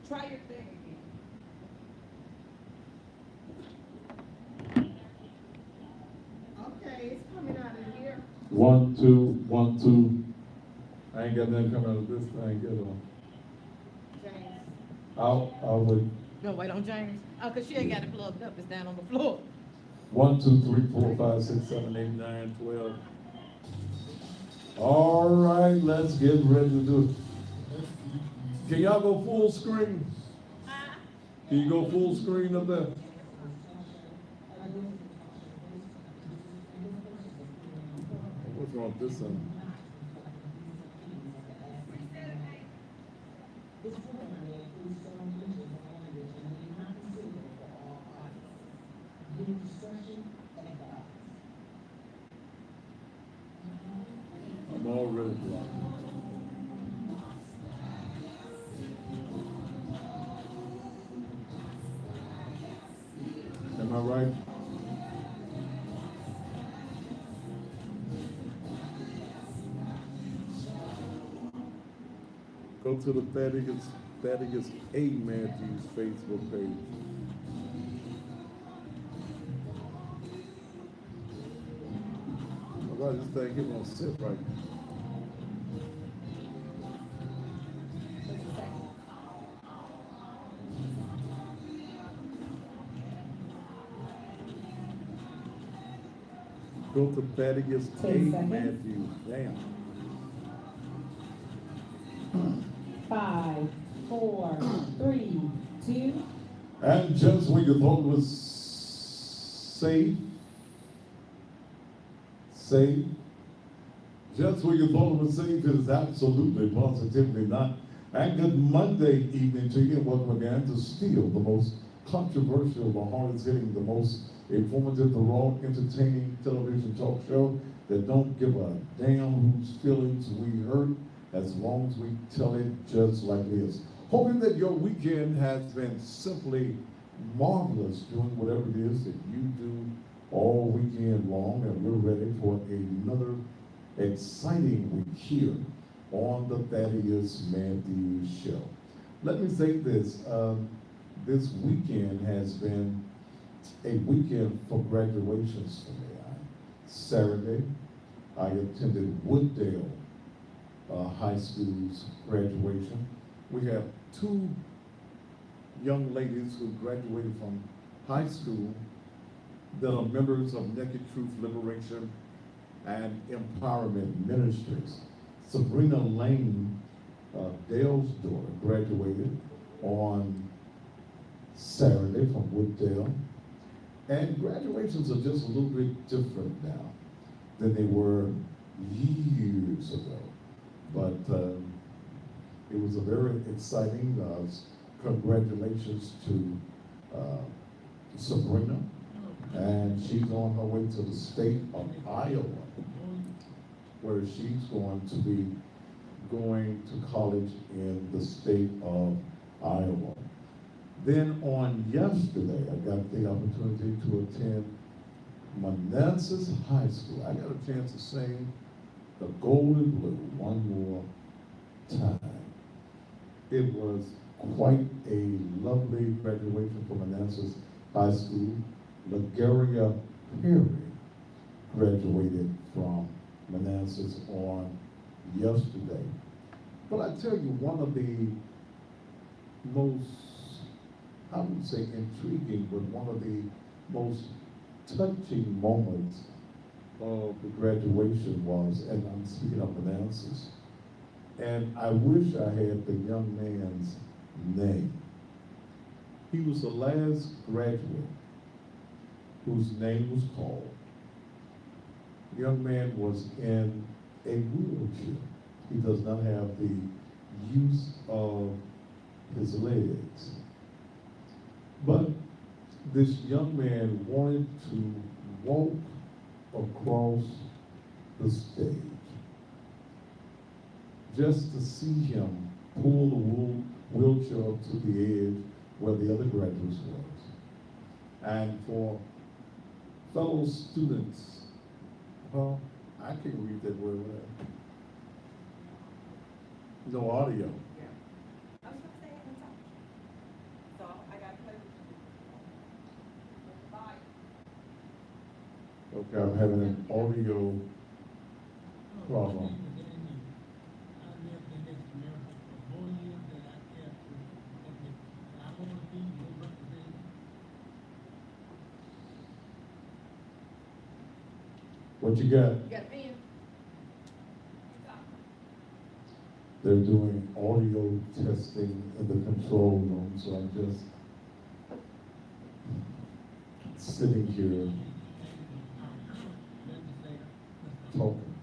Try your thing again. Okay, it's coming out of here. 1, 2, 1, 2. I ain't got nothing coming out of this thing, get on. James. I'll wait. No, wait on James. Oh, because she ain't got it plugged up. It's down on the floor. 1, 2, 3, 4, 5, 6, 7, 8, 9, 12. All right, let's get ready to do it. Can y'all go full screen? Can you go full screen up there? What's wrong with this one? I'm already blocked. Am I right? Go to the Thaddeus A. Matthews Facebook page. Why this thing it won't sit right? Go to Thaddeus A. 10 seconds. Matthews. Damn. 5, 4, 3, 2. And just when you thought it was safe, just when you thought it was safe, it is absolutely, positively not. And good Monday evening to you, and welcome again to Steal, the most controversial, the hardest hitting, the most informative, the raw, entertaining television talk show that don't give a damn whose feelings we hurt, as long as we tell it just like it is. Hoping that your weekend has been simply marvelous, doing whatever it is that you do all weekend long, and we're ready for another exciting week here on the Thaddeus Matthews Show. Let me say this, this weekend has been a weekend for graduations for me. Saturday, I attended Wooddale High School's graduation. We have two young ladies who graduated from high school that are members of Naked Truth Liberation and Empowerment Ministries. Sabrina Lane, Dale's daughter, graduated on Saturday from Wooddale. And graduations are just a little bit different now than they were years ago. But it was a very exciting, congratulations to Sabrina. And she's on her way to the state of Iowa, where she's going to be going to college in the state of Iowa. Then on yesterday, I got the opportunity to attend Manassas High School. I got a chance to sing the Golden Blue one more time. It was quite a lovely graduation for Manassas High School. LaGaria Perry graduated from Manassas on yesterday. But I tell you, one of the most, I wouldn't say intriguing, but one of the most touching moments of the graduation was, and I'm speaking of Manassas, and I wish I had the young man's name. He was the last graduate whose name was called. The young man was in a wheelchair. He does not have the use of his legs. But this young man wanted to walk across the stage just to see him pull the wheelchair up to the edge where the other graduates was. And for fellow students, well, I can't read that word. No audio. Okay, I'm having an audio problem. What you got? You got a pen? They're doing audio testing in the control room, so I'm just sitting here talking.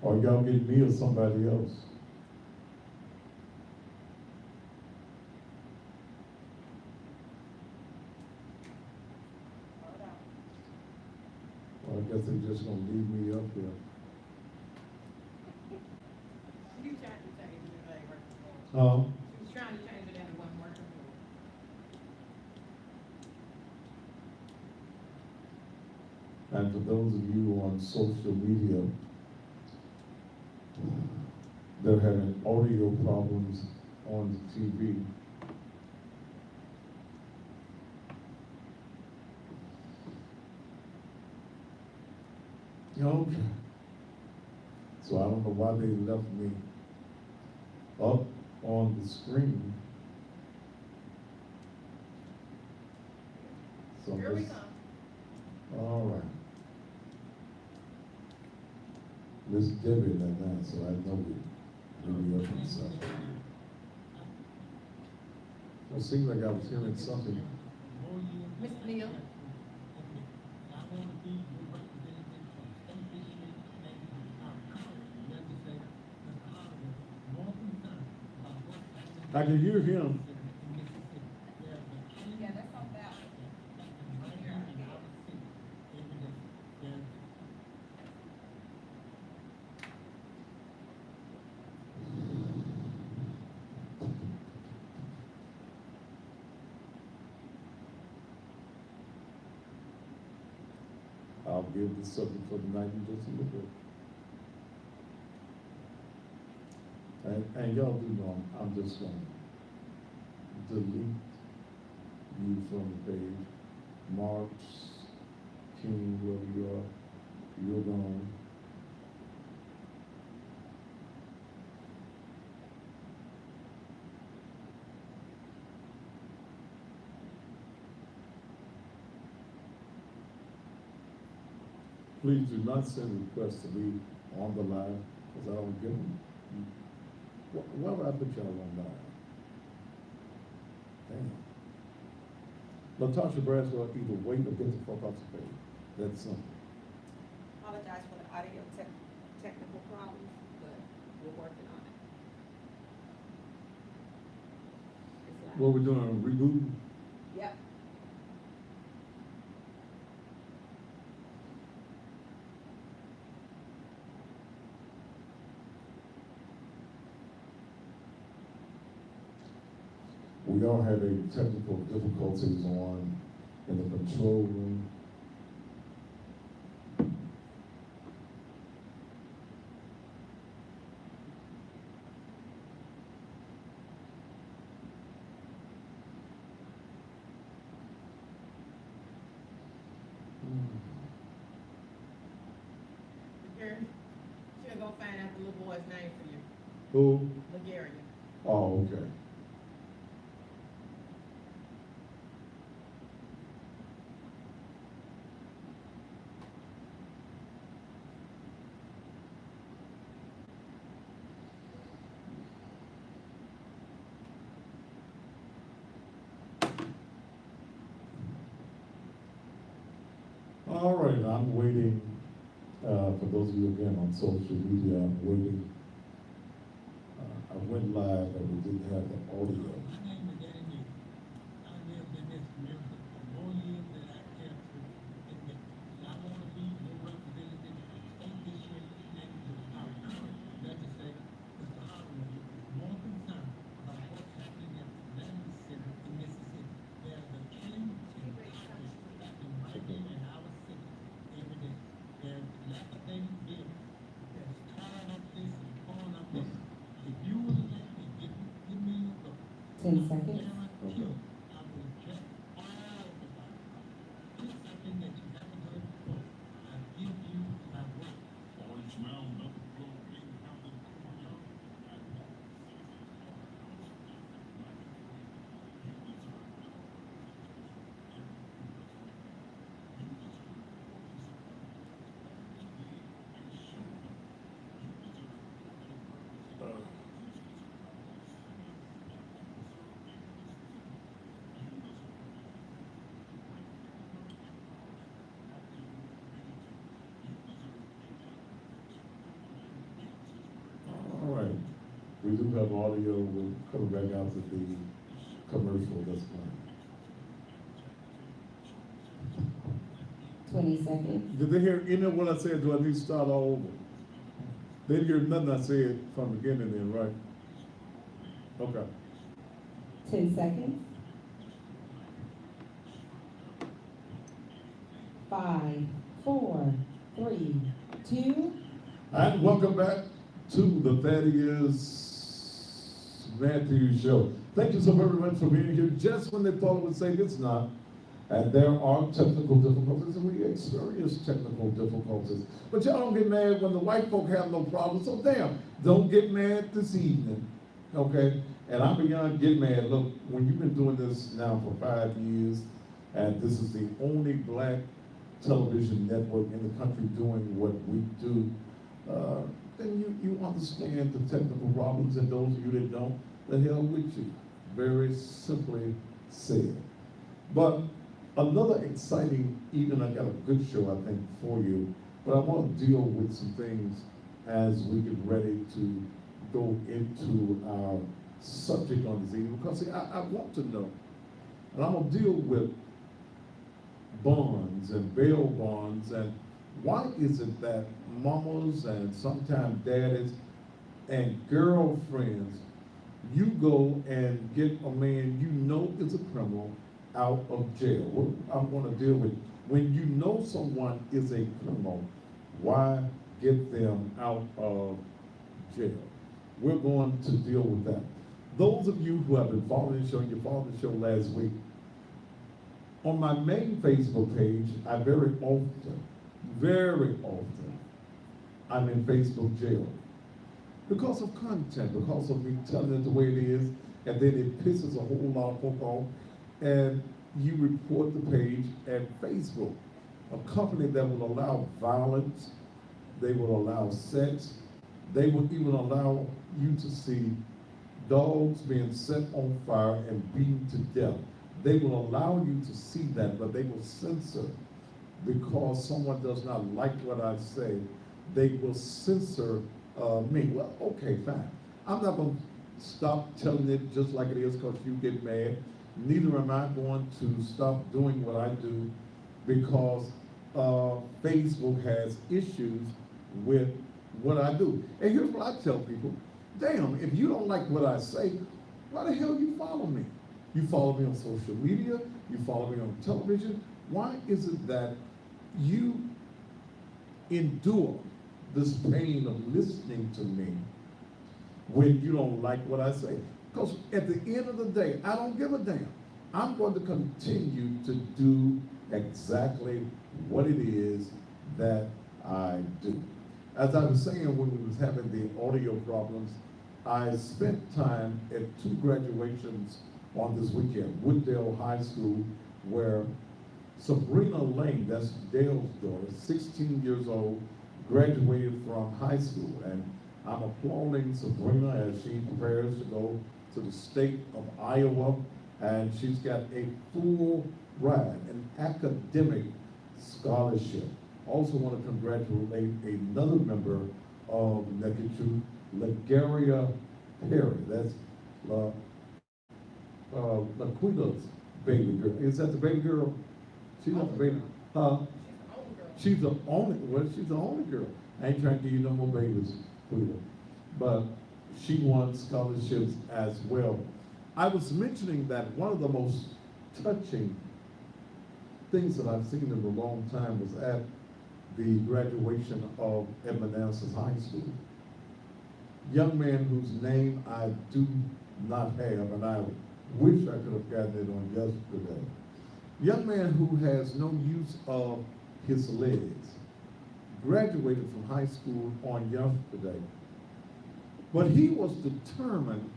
Are y'all getting me or somebody else? Well, I guess they're just gonna leave me up here. You trying to change it, it ain't working for her. Huh? She was trying to change it and it wasn't working for her. And for those of you on social media, they're having audio problems on the TV. Okay. So I don't know why they left me up on the screen. So Here we this- come. All right. Miss Debbie like that, so I know we up on something. It seemed like I was hearing something. Mr. Neal? I can hear him. Yeah, that's on that. I'll give the subject for the night in just a little bit. And y'all do know I'm just gonna delete you from the page. Marks, King, wherever you are, you're gone. Please do not send requests to me on the line, because I don't get them. Why would I put y'all on live? Damn. Latasha Braswell, either wait or get the fuck off the page. That's simple. Apologize for the audio technical problems, but we're working on it. It's live. What we're doing, rebooting? Yep. We are having technical difficulties on in the control room. Gary, she'll go find out the little boy's name for you. Who? Ligarian. Oh, okay. All right, I'm waiting, for those of you again on social media, I'm waiting. I went live, but we didn't have the audio. Ten seconds. Okay. We do have audio, we'll come back out to the commercial that's playing. 20 seconds. Did they hear any of what I said? Do I need to start all over? They didn't hear nothing I said from the beginning then, right? Okay. 10 seconds. 5, 4, 3, 2. And welcome back to the Thaddeus Matthews Show. Thank you so very much for being here. Just when they thought it would say it's not, and there are technical difficulties, and we experience technical difficulties. But y'all don't get mad when the white folk have no problem, so damn, don't get mad this evening, okay? And I'm beyond get mad. Look, when you've been doing this now for 5 years, and this is the only black television network in the country doing what we do, then you understand the technical problems, and those of you that don't, the hell with you. Very simply said. But another exciting evening, I got a good show, I think, for you, but I want to deal with some things as we get ready to go into our subject on this evening, because see, I want to know, and I'm going to deal with bonds and bail bonds, and why is it that mamas and sometimes daddies and girlfriends, you go and get a man you know is a criminal out of jail? What I'm going to deal with, when you know someone is a criminal, why get them out of jail? We're going to deal with that. Those of you who have been following the show, you followed the show last week, on my main Facebook page, I very often, I'm in Facebook jail. Because of content, because of me telling it the way it is, and then it pisses a whole lot of folk off, and you report the page at Facebook, a company that will allow violence, they will allow sex, they will even allow you to see dogs being set on fire and beaten to death. They will allow you to see that, but they will censor because someone does not like what I say. They will censor me. Well, okay, fine. I'm not going to stop telling it just like it is because you get mad. Neither am I going to stop doing what I do because Facebook has issues with what I do. And here's what I tell people. Damn, if you don't like what I say, why the hell you follow me? You follow me on social media, you follow me on television. Why is it that you endure this pain of listening to me when you don't like what I say? Because at the end of the day, I don't give a damn. I'm going to continue to do exactly what it is that I do. As I was saying when we was having the audio problems, I spent time at 2 graduations on this weekend, Wooddale High School, where Sabrina Lane, that's Dale's daughter, 16 years old, graduated from high school. And I'm applauding Sabrina as she prepares to go to the state of Iowa, and she's got a full ride, an academic scholarship. Also want to congratulate another member of Naked Truth, Lagaria Perry. That's Laquita's baby girl. Is that the baby girl? She's not the baby. She's the only. Well, she's the only girl. I ain't trying to give you no more babies, Quita. But she won scholarships as well. I was mentioning that one of the most touching things that I've seen in a long time was at the graduation of Manassas High School. Young man whose name I do not have, and I wish I could have gotten it on yesterday. Young man who has no use of his legs, graduated from high school on yesterday. But he was determined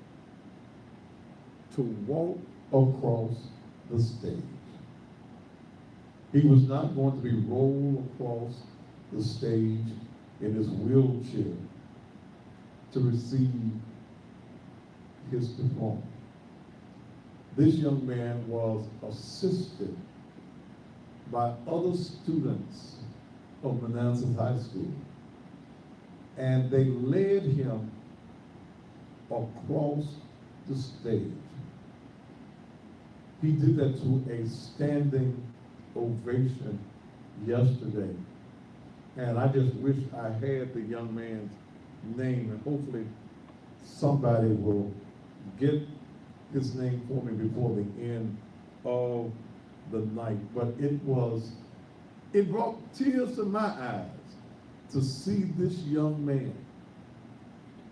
to walk across the stage. He was not going to be rolled across the stage in his wheelchair to receive his diploma. This young man was assisted by other students of Manassas High School, and they led him across the stage. He did that to a standing ovation yesterday. And I just wish I had the young man's name, and hopefully somebody will get his name for me before the end of the night. But it brought tears to my eyes to see this young man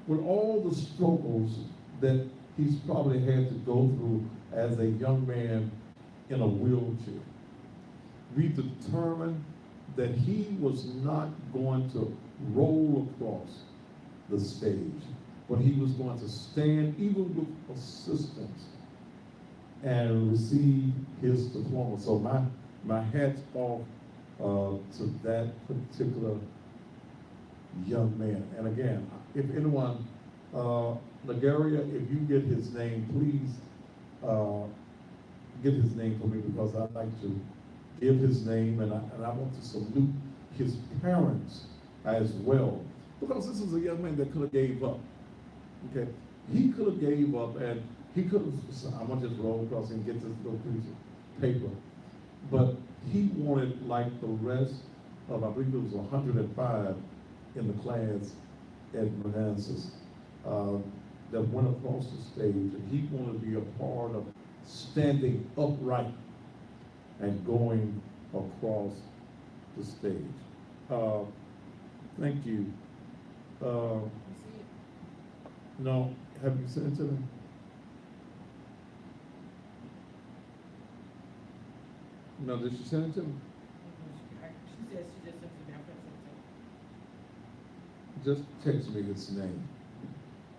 with all the struggles that he's probably had to go through as a young man in a wheelchair. We determined that he was not going to roll across the stage, but he was going to stand, even with assistance, and receive his diploma. So my hat's off to that particular young man. And again, if anyone, Lagaria, if you get his name, please get his name for me, because I'd like to give his name, and I want to salute his parents as well, because this is a young man that could have gave up. Okay, he could have gave up, and he could have. I'm gonna just roll across and get this little piece of paper, but he wanted, like the rest of, I believe it was 105 in the class at Manassas, that went across the stage, and he wanted to be a part of standing upright and going across the stage. Thank you. No, have you sent it to me? No, did she send it to me? She said she just sent it down. Just text me his name.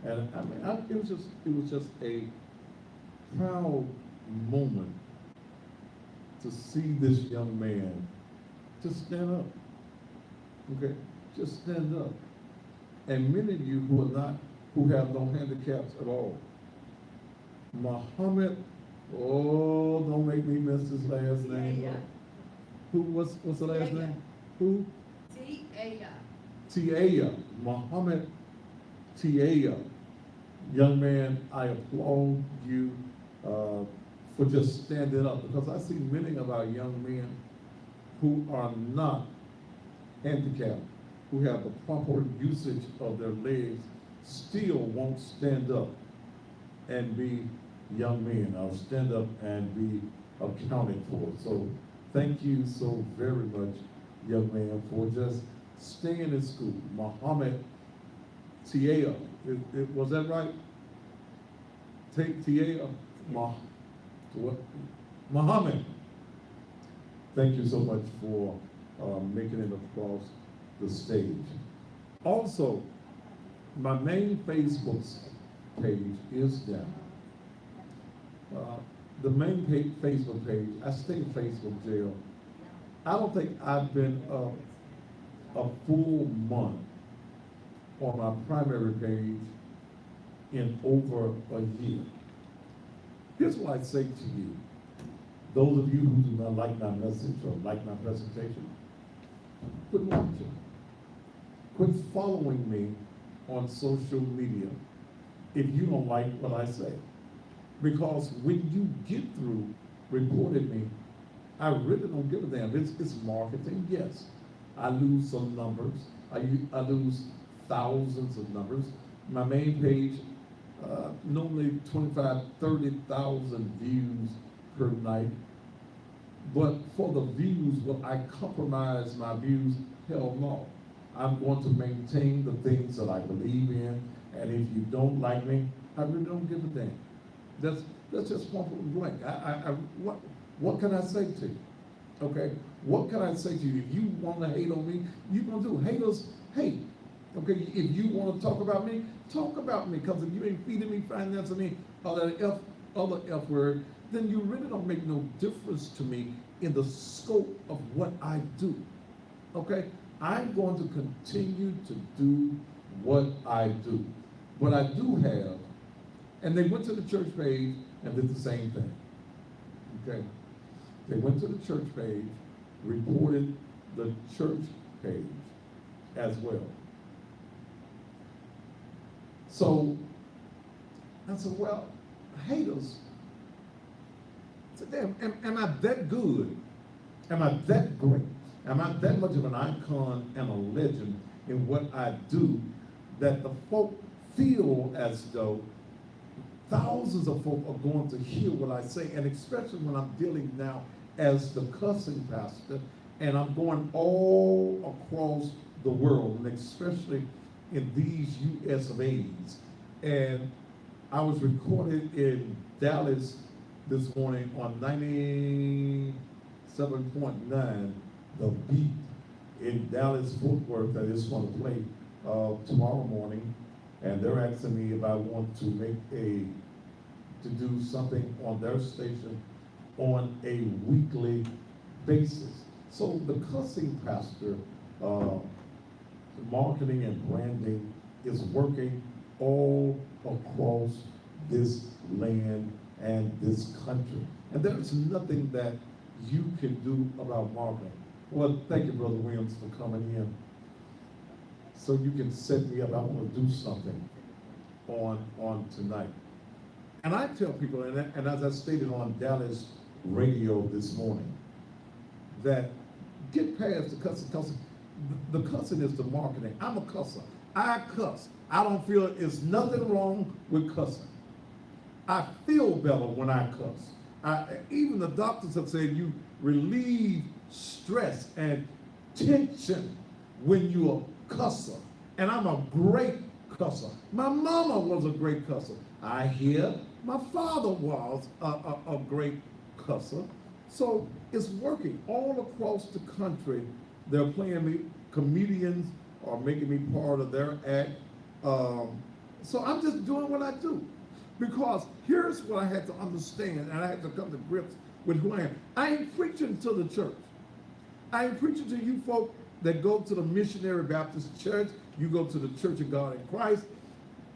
And I mean, it was just a proud moment to see this young man just stand up. Okay, just stand up. And many of you who have no handicaps at all. Muhammad, oh, don't make me miss his last name. Tia. What's the last Tia. name? Who? Tia. Tia, Muhammad Tia. Young man, I applaud you for just standing up, because I see many of our young men who are not handicapped, who have the proper usage of their legs, still won't stand up and be young men, or stand up and be accounted for. So thank you so very much, young man, for just staying in school. Muhammad Tia, was that right? Tia, Muhammad. Thank you so much for making it across the stage. Also, my main Facebook page is down. The main Facebook page, I stay in Facebook jail. I don't think I've been a full month on my primary page in over a year. Here's what I say to you. Those of you who do not like my message or like my presentation, quit watching. Quit following me on social media if you don't like what I say. Because when you get through reporting me, I really don't give a damn. It's marketing, yes. I lose some numbers. I lose thousands of numbers. My main page, normally 25, 30,000 views per night. But for the views, will I compromise my views? Hell no. I'm going to maintain the things that I believe in, and if you don't like me, I really don't give a damn. That's just point blank. What can I say to you? Okay, what can I say to you? If you want to hate on me, you're gonna do. Haters hate. Okay, if you want to talk about me, because if you ain't feeding me, financing me, other F word, then you really don't make no difference to me in the scope of what I do. Okay, I'm going to continue to do what I do. What I do have, and they went to the church page and did the same thing. Okay, they went to the church page, reported the church page as well. So I said, well, haters. I said, damn, am I that good? Am I that great? Am I that much of an icon and a legend in what I do that the folk feel as though thousands of folk are going to hear what I say, and especially when I'm dealing now as the cussing pastor, and I'm going all across the world, and especially in these US of A's. And I was recorded in Dallas this morning on 97.9, The Beat in Dallas, Fort Worth. I just want to play tomorrow morning, and they're asking me if I want to do something on their station on a weekly basis. So the cussing pastor, marketing and branding is working all across this land and this country. And there's nothing that you can do about marketing. Well, thank you, Brother Williams, for coming in. So you can set me up. I want to do something on tonight. And I tell people, and as I stated on Dallas radio this morning, that get past the cussing. The cussing is the marketing. I'm a cusser. I cuss. I don't feel there's nothing wrong with cussing. I feel better when I cuss. Even the doctors have said you relieve stress and tension when you're a cusser. And I'm a great cusser. My mama was a great cusser. I hear my father was a great cusser. So it's working all across the country. They're playing me, comedians are making me part of their act. So I'm just doing what I do. Because here's what I had to understand, and I had to come to grips with who I am. I ain't preaching to the church. I ain't preaching to you folk that go to the Missionary Baptist Church. You go to the Church of God in Christ.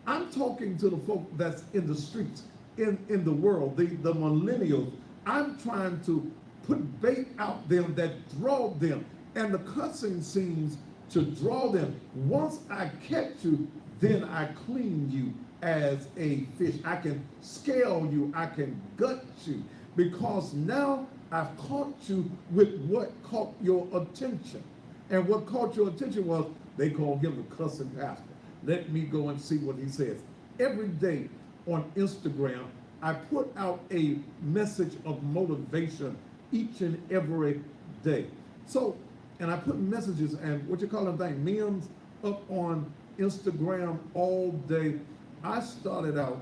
I'm talking to the folk that's in the streets, in the world, the millennials. I'm trying to put bait out them that draw them. And the cussing seems to draw them. Once I catch you, then I clean you as a fish. I can scale you, I can gut you, because now I've caught you with what caught your attention. And what caught your attention was they called him the cussing pastor. Let me go and see what he says. Every day on Instagram, I put out a message of motivation each and every day. So, and I put messages and what you call them things, memes up on Instagram all day. I started out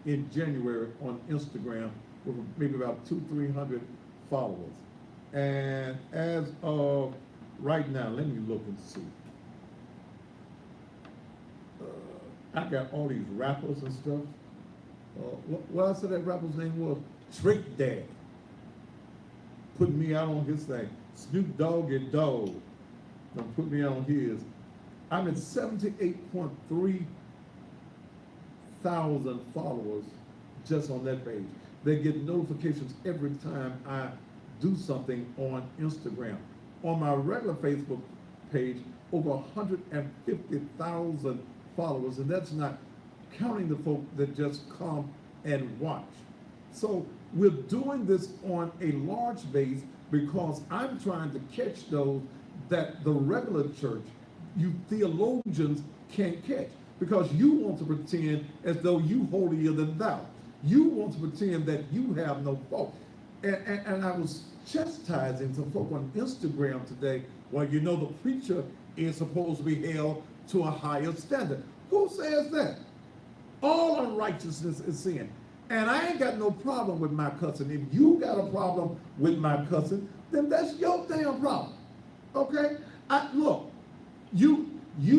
in January on Instagram with maybe about 200-300 followers. And as of right now, let me look and see. I got all these rappers and stuff. What I said that rapper's name was? Trick Dad. Put me out on his thing. Snoop Doggy Dogg. Don't put me out on his. I'm at 78.3 thousand followers just on that page. They get notifications every time I do something on Instagram. On my regular Facebook page, over 150,000 followers, and that's not counting the folk that just come and watch. So we're doing this on a large base because I'm trying to catch those that the regular church, you theologians, can't catch. Because you want to pretend as though you holier than thou. You want to pretend that you have no fault. And I was chastising some folk on Instagram today. Well, you know, the preacher is supposed to be held to a higher standard. Who says that? All unrighteousness is sin. And I ain't got no problem with my cussing. If you got a problem with my cussing, then that's your damn problem. Okay? Look, you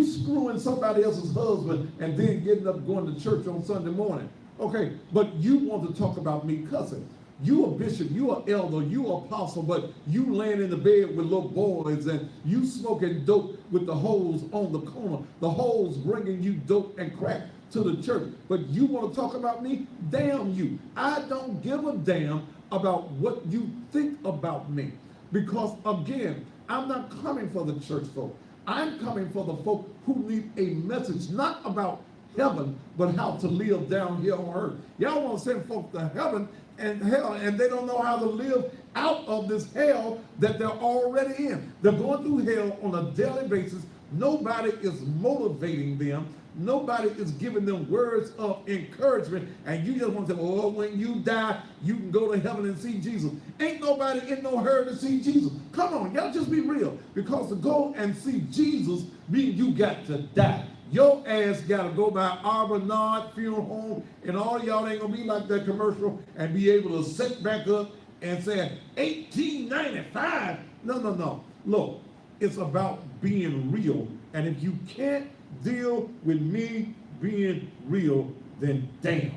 screwing somebody else's husband and then getting up going to church on Sunday morning. Okay, but you want to talk about me cussing. You a bishop, you an elder, you an apostle, but you laying in the bed with little boys and you smoking dope with the hoes on the corner. The hoes bringing you dope and crack to the church. But you want to talk about me? Damn you. I don't give a damn about what you think about me. Because again, I'm not coming for the church folk. I'm coming for the folk who need a message, not about heaven, but how to live down here on earth. Y'all want to send folks to heaven and hell, and they don't know how to live out of this hell that they're already in. They're going through hell on a daily basis. Nobody is motivating them. Nobody is giving them words of encouragement, and you just want to say, oh, when you die, you can go to heaven and see Jesus. Ain't nobody in no hurry to see Jesus. Come on, y'all just be real. Because to go and see Jesus means you got to die. Your ass got to go by Arbonard Funeral Home, and all y'all ain't going to be like that commercial and be able to sit back up and say, 1895. No. Look, it's about being real, and if you can't deal with me being real, then damn.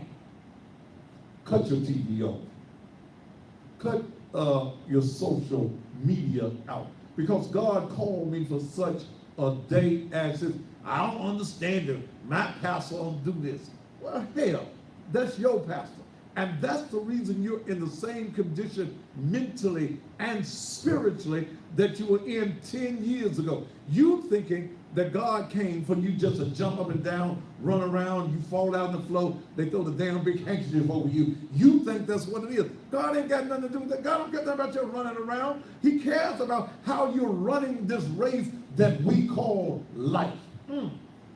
Cut your TV off. Cut your social media out. Because God called me for such a day as this. I don't understand it. My pastor don't do this. Well, hell, that's your pastor. And that's the reason you're in the same condition mentally and spiritually that you were in 10 years ago. You thinking that God came for you just to jump up and down, run around, you fall out on the floor, they throw the damn big handkerchief over you. You think that's what it is. God ain't got nothing to do with that. God don't care nothing about you running around. He cares about how you're running this race that we call life.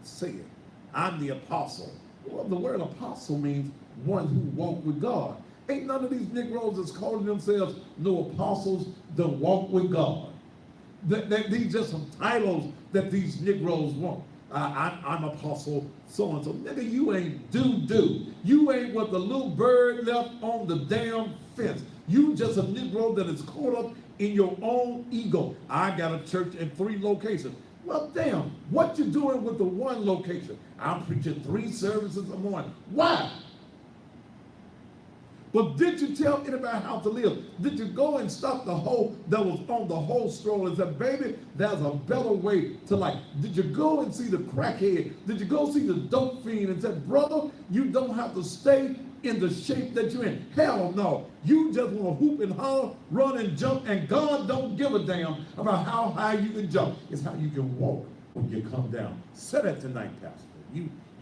Say it. I'm the apostle. Well, the word apostle means one who walk with God. Ain't none of these Negroes that's calling themselves no apostles that walk with God. These just some titles that these Negroes want. I'm apostle so-and-so. Nigga, you ain't do. You ain't what the little bird left on the damn fence. You just a Negro that is caught up in your own ego. I got a church in 3 locations. Well, damn, what you doing with the one location? I'm preaching 3 services a morning. Why? But did you tell anybody how to live? Did you go and stop the hoe that was on the whole stroll and said, baby, there's a better way to life? Did you go and see the crackhead? Did you go see the dope fiend and said, brother, you don't have to stay in the shape that you're in? Hell no. You just want to hoop and holler, run and jump, and God don't give a damn about how high you can jump. It's how you can walk when you come down. Say that tonight, Pastor.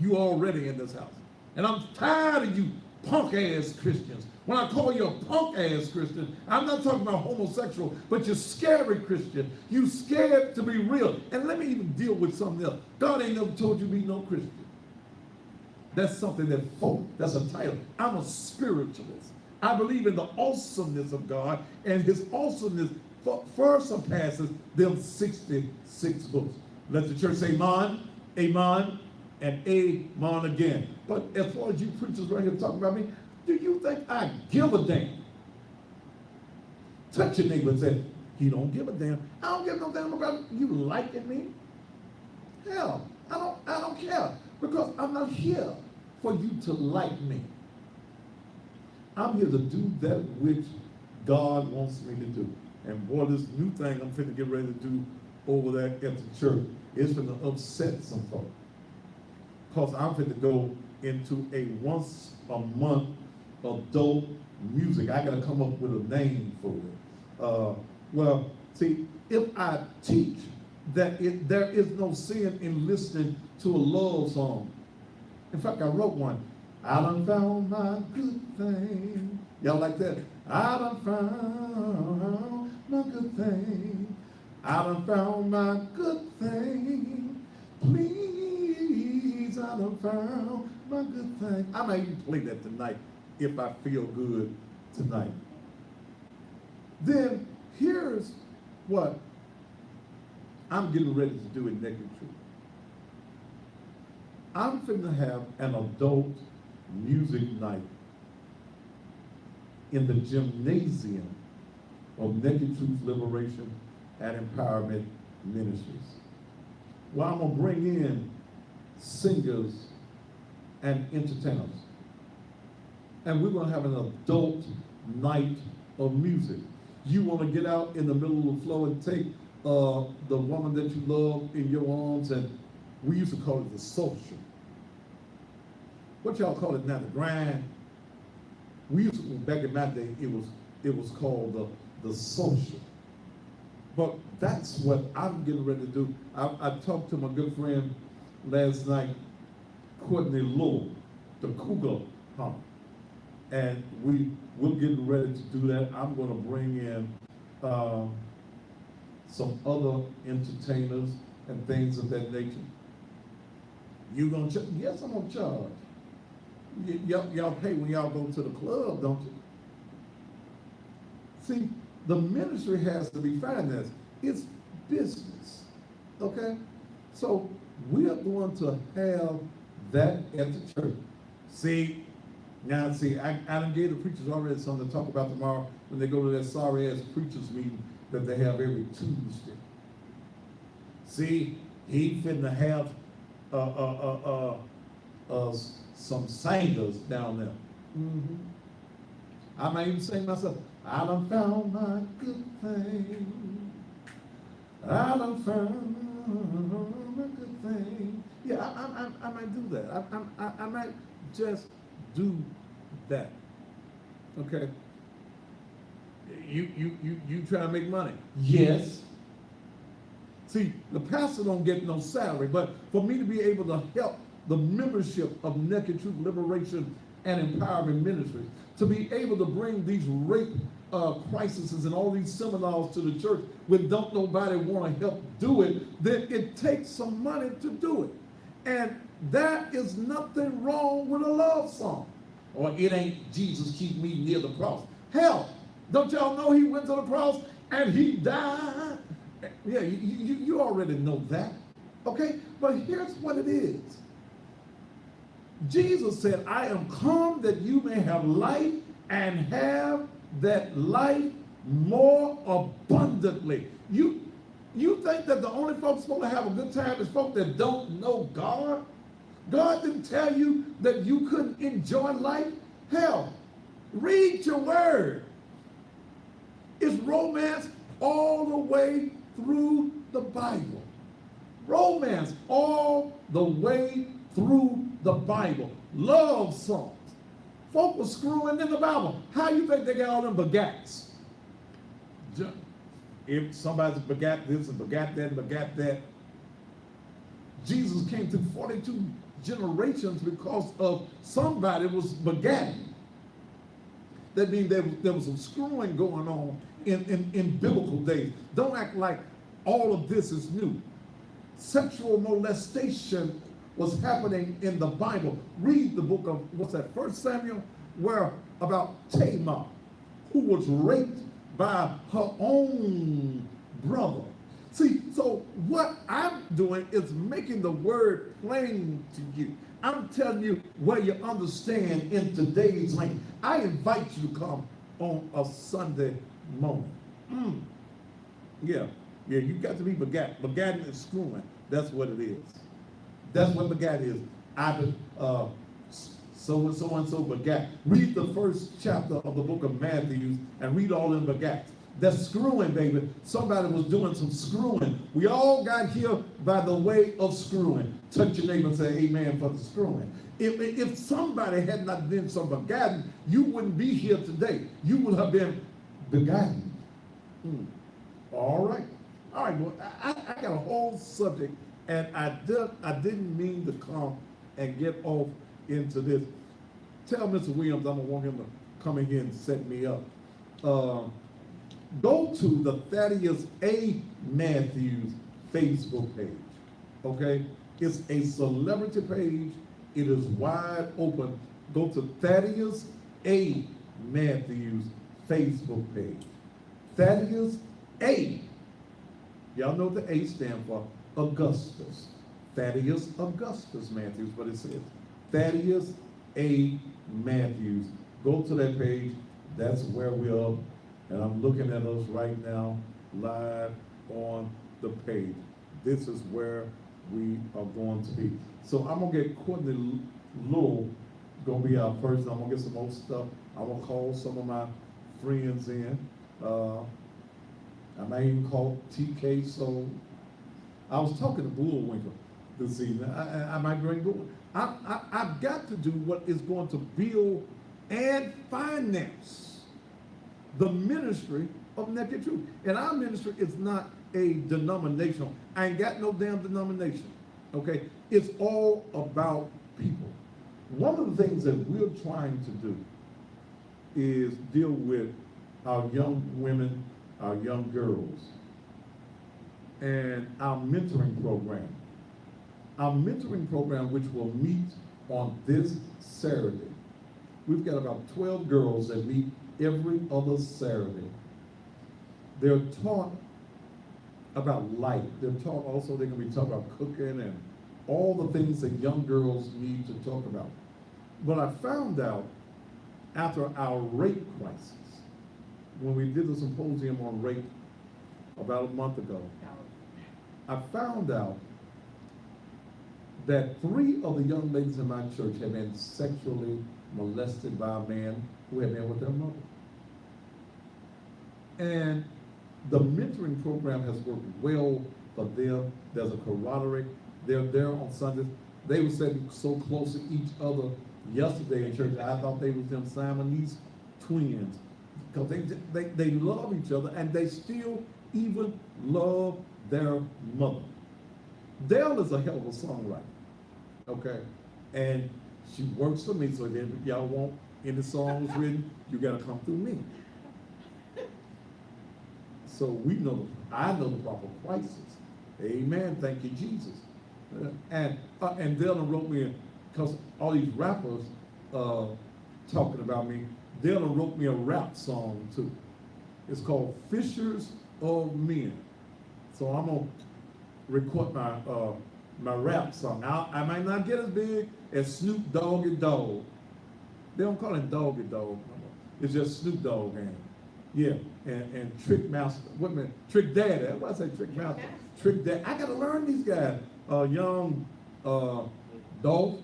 You already in this house. And I'm tired of you punk-ass Christians. When I call you a punk-ass Christian, I'm not talking about homosexual, but you're scary Christian. You scared to be real. And let me even deal with something else. God ain't never told you to be no Christian. That's something that's a title. I'm a spiritualist. I believe in the awesomeness of God, and his awesomeness far surpasses them 66 books. Let the church say amen, amen, and amen again. But as far as you preachers right here talking about me, do you think I give a damn? Touch your neighbor and say, he don't give a damn. I don't give no damn about you liking me. Hell, I don't care, because I'm not here for you to like me. I'm here to do that which God wants me to do. And boy, this new thing I'm finna get ready to do over there at the church is finna upset some folks. Because I'm finna go into a once a month adult music. I gotta come up with a name for it. Well, see, if I teach that there is no sin in listening to a love song. In fact, I wrote one. I done found my good thing. Y'all like that? I done found my good thing. I done found my good thing. Please, I done found my good thing. I might even play that tonight if I feel good tonight. Then here's what I'm getting ready to do in Naked Truth. I'm finna have an adult music night in the gymnasium of Naked Truth Liberation and Empowerment Ministries. Well, I'm gonna bring in singers and entertainers. And we're gonna have an adult night of music. You wanna get out in the middle of the floor and take the woman that you love in your arms, and we used to call it the social. What y'all call it now, the grind? We used to, back in my day, it was called the social. But that's what I'm getting ready to do. I talked to my good friend last night, Courtney Lowell, the Cougar Hunter. And we're getting ready to do that. I'm going to bring in some other entertainers and things of that nature. You gonna charge? Yes, I'm gonna charge. Y'all pay when y'all go to the club, don't you? See, the ministry has to be financed. It's business, okay? So we are going to have that at the church. See, now see, I done gave the preachers already something to talk about tomorrow when they go to that sorry-ass preachers meeting that they have every Tuesday. See, he finna have some singers down there. Mm-hmm. I might even sing myself. I done found my good thing. I done found my good thing. Yeah, I might do that. I might just do that. Okay. You try to make money? Yes. See, the pastor don't get no salary, but for me to be able to help the membership of Naked Truth Liberation and Empowerment Ministries, to be able to bring these rape crises and all these seminars to the church when don't nobody want to help do it, then it takes some money to do it. And that is nothing wrong with a love song. Or it ain't Jesus keep me near the cross. Hell, don't y'all know he went to the cross and he died? Yeah, you already know that. Okay? But here's what it is. Jesus said, I am come that you may have life and have that life more abundantly. You think that the only folks supposed to have a good time is folks that don't know God? God didn't tell you that you couldn't enjoy life? Hell, read your word. It's romance all the way through the Bible. Romance all the way through the Bible. Love songs. Folk were screwing in the Bible. How you think they got all them begats? If somebody's begat this and begat that and begat that. Jesus came through 42 generations because of somebody was begatting. That means there was some screwing going on in biblical days. Don't act like all of this is new. Sexual molestation was happening in the Bible. Read the book of, what's that, 1 Samuel, where about Tamar, who was raped by her own brother. See, so what I'm doing is making the word plain to you. I'm telling you where you understand in today's language. I invite you to come on a Sunday morning. Yeah, you got to be begat. Begatting is screwing. That's what it is. That's what begat is. So-and-so begat. Read the first chapter of the book of Matthew and read all them begats. That's screwing, baby. Somebody was doing some screwing. We all got here by the way of screwing. Touch your neighbor and say amen for the screwing. If somebody had not been some begatting, you wouldn't be here today. You would have been begotten. All right. All right, well, I got a whole subject, and I didn't mean to come and get off into this. Tell Mr. Williams I'm going to want him to come in here and set me up. Go to the Thaddeus A. Matthews Facebook page, okay? It's a celebrity page. It is wide open. Go to Thaddeus A. Matthews Facebook page. Thaddeus A. Y'all know what the A stand for? Augustus. Thaddeus Augustus Matthews, what it says. Thaddeus A. Matthews. Go to that page. That's where we are. And I'm looking at us right now, live on the page. This is where we are going to be. So I'm going to get Courtney Lowell, going to be our first. I'm going to get some more stuff. I'm going to call some of my friends in. I may even call TK Soul. I was talking to Bullwinkle this evening. I might bring Bull. I've got to do what is going to build and finance the ministry of Naked Truth. And our ministry is not a denominational. I ain't got no damn denomination, okay? It's all about people. One of the things that we're trying to do is deal with our young women, our young girls, and our mentoring program. Our mentoring program, which will meet on this Saturday. We've got about 12 girls that meet every other Saturday. They're taught about life. They're taught also, they're gonna be taught about cooking and all the things that young girls need to talk about. But I found out after our rape crisis, when we did the symposium on rape about a month ago, I found out that 3 of the young ladies in my church had been sexually molested by a man who had been with their mother. And the mentoring program has worked well for them. There's a camaraderie. They're there on Sundays. They were sitting so close to each other yesterday in church. I thought they was them Siamese twins because they love each other and they still even love their mother. Dale is a hell of a songwriter, okay? And she works for me, so then if y'all want any songs written, you gotta come through me. So I know the proper prices. Amen, thank you, Jesus. And Dylan wrote me, because all these rappers talking about me, Dylan wrote me a rap song too. It's called Fishers of Men. So I'm gonna record my rap song. I might not get as big as Snoop Doggy Dogg. They don't call him Doggy Dogg. It's just Snoop Dogg and yeah, and Trick Master. What a minute, Trick Daddy. Why I say Trick Master? Trick Daddy. I gotta learn these guys. Young Dolph,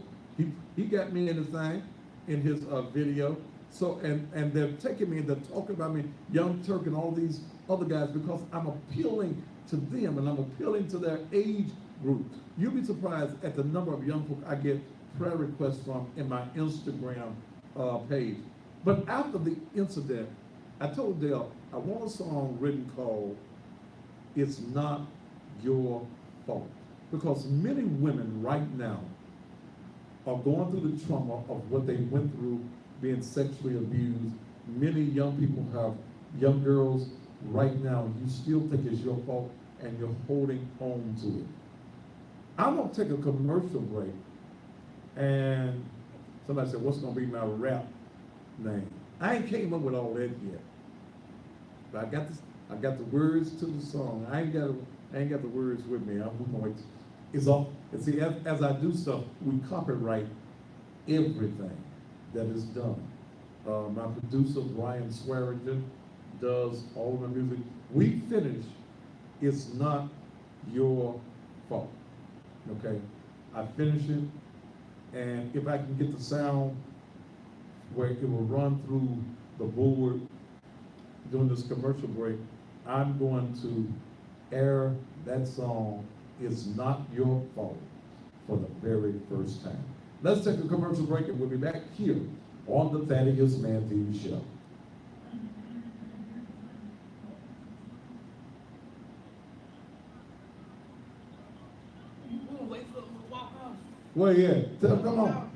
he got me in the thing in his video. So and they're taking me and they're talking about me, Young Turk and all these other guys because I'm appealing to them and I'm appealing to their age group. You'll be surprised at the number of young folk I get prayer requests from in my Instagram page. But after the incident, I told Dale, I want a song written called It's Not Your Fault. Because many women right now are going through the trauma of what they went through being sexually abused. Many young people have young girls right now, you still think it's your fault and you're holding on to it. I'm gonna take a commercial break and somebody said, what's gonna be my rap name? I ain't came up with all that yet. But I got the words to the song. I ain't got the words with me. I'm going to, it's all, and see, as I do stuff, we copyright everything that is done. My producer, Brian Swearingen, does all of my music. We finish, It's Not Your Fault, okay? I finish it, and if I can get the sound where it will run through the board during this commercial break, I'm going to air that song, It's Not Your Fault, for the very first time. Let's take a commercial break and we'll be back here on the Thaddeus Man TV show. We'll wait for them to walk off. Well, yeah, tell them, come on.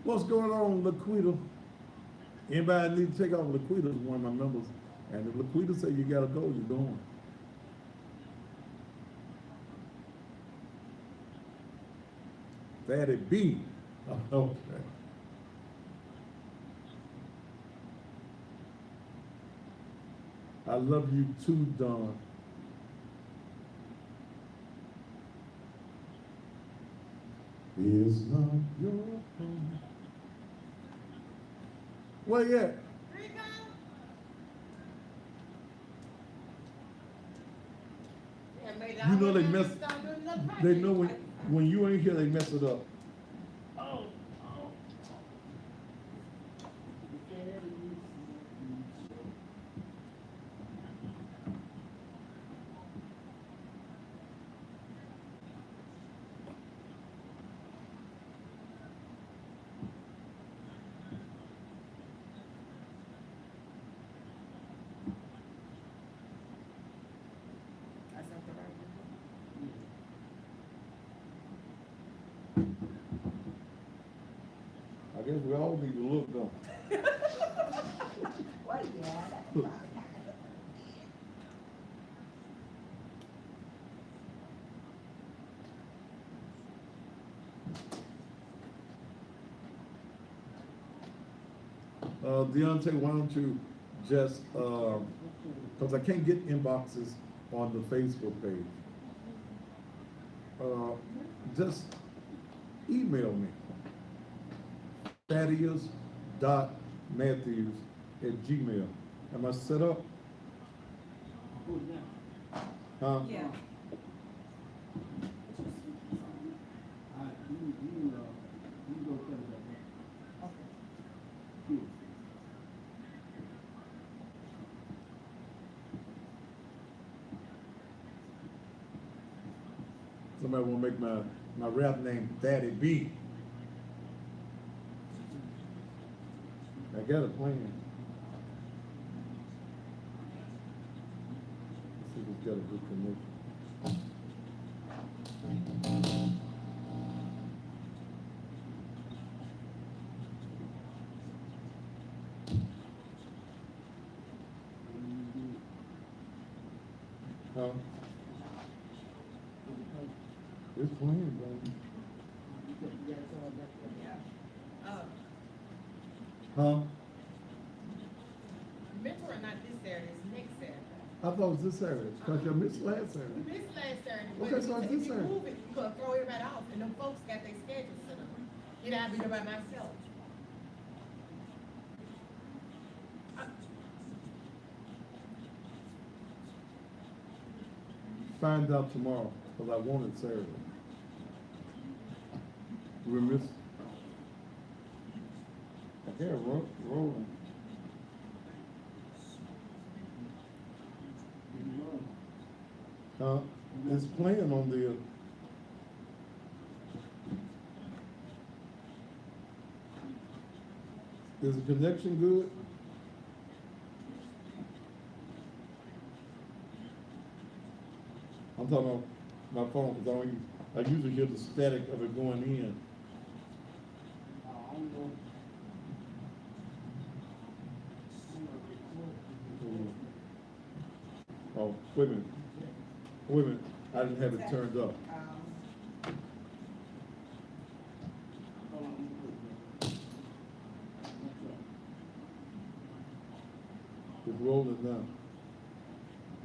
What's going on, Laquita? Anybody need to take off Laquita is one of my members. And if Laquita say you gotta go, you're going. Fatty B. Okay. I love you too, Don. It's not your fault. Well, yeah. You know they mess. They know when you ain't here, they mess it up. Oh. I guess we all need to look though. Well, yeah, that's probably Deontay, why don't you just, cause I can't get inboxes on the Facebook page. Just email me. Thaddeus.Matthews@gmail. Am I set up? Huh? Yeah. Somebody wanna make my rap name Daddy B. I got a plan. Let's see if it's got a good connection. Huh? It's playing, baby. Uh, Huh? mentoring not this Saturday, it's next Saturday. I thought it was this Saturday, cause you missed last We Saturday. missed last Saturday. Okay, but so it's if this you Saturday. move it, you gonna throw everybody off, and them folks got their schedules set up. It I'll be there by myself. Find out tomorrow, cause I wanted Saturday. We missed. Yeah, rolling. It's playing on the. Is the connection good? I'm talking about my phone, cause I usually hear the static of it going in. Oh, wait a minute. Wait a minute, I didn't have it turned up. It's rolling now.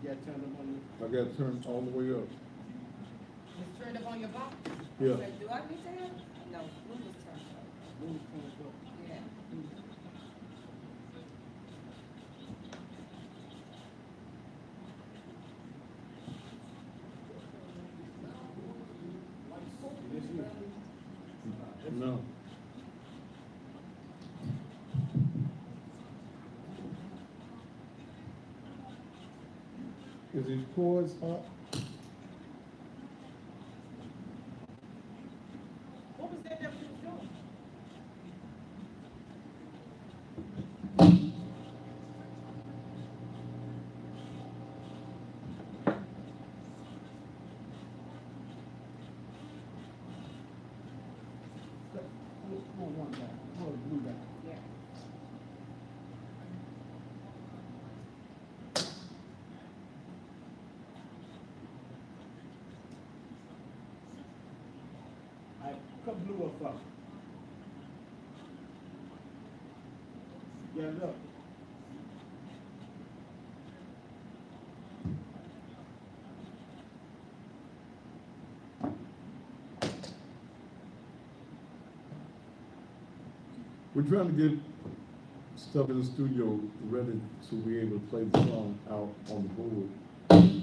I got it turned all the way up. It's turned up on your box. Yeah. Do I need to have? No, Blue was turned up. Yeah. No. Is his cords up? What was that that we was doing? Yeah. Cut blue up first. Yeah, look. We're trying to get stuff in the studio ready to be able to play the song out on the board. There you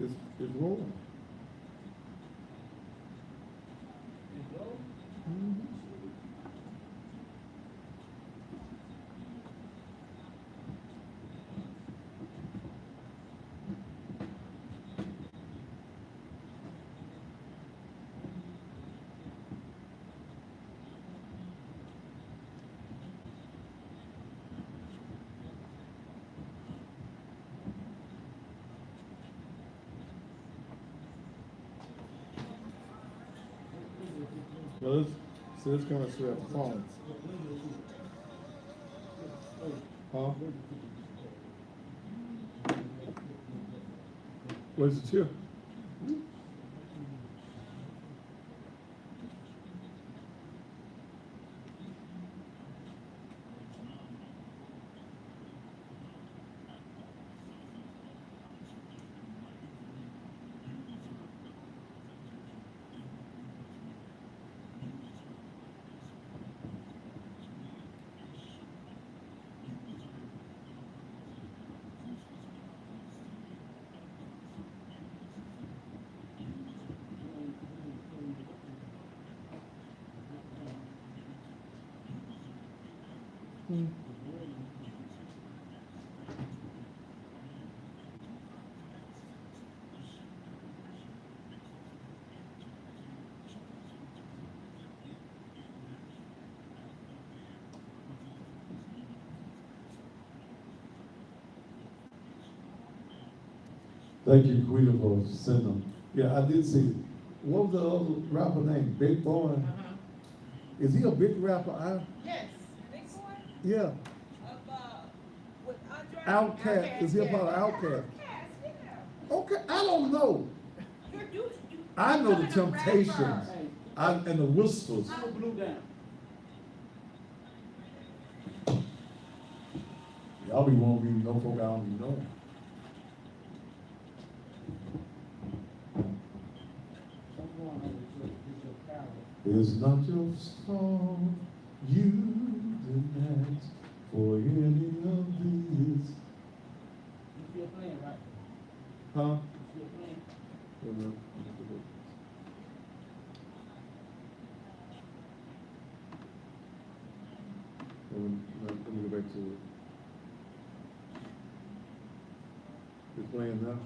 go. It's rolling. Mhm. Oh, it's coming straight off the phone. Huh? Where's the chair? Thank you, Quita, for sending them. Yeah, I did see it. What was the other rapper name? Big Boy? Uh-huh. Is he a big rapper? Yes. Big boy Yeah. of, with Andre. Outcast. Is he a part of Outcast? Okay, I don't know. I know the Temptations. And the Whispers. Put blue down. Y'all be wanting me to know folk I don't even know. It's not your fault. You didn't ask for any of this. You still playing, right? Huh? You still playing? Let me go back to it. It's playing now.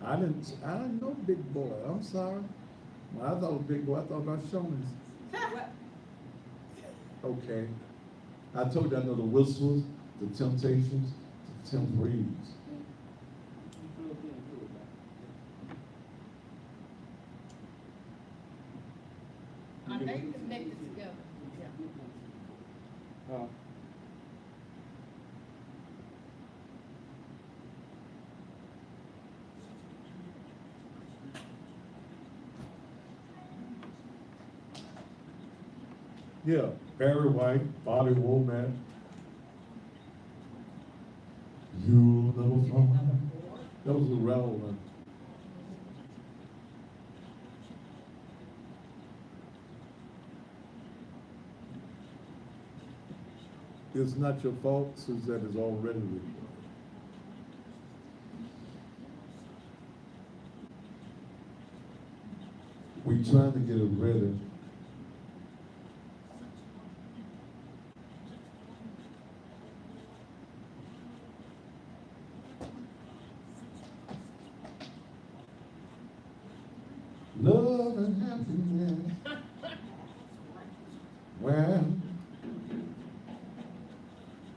I didn't know Big Boy. I'm sorry. When I thought it was Big Boy, I thought about Shoney's. What? Okay. I told you I know the Whistles, the Temptations, the Temporees. You plugged into it, right? Are they connected together? Yeah. Huh? Yeah, Barry White, Bobby Womack. You'll never find. That was irrelevant. It's not your fault, Suzette is already with you. We trying to get it ready. Love and happiness. Well,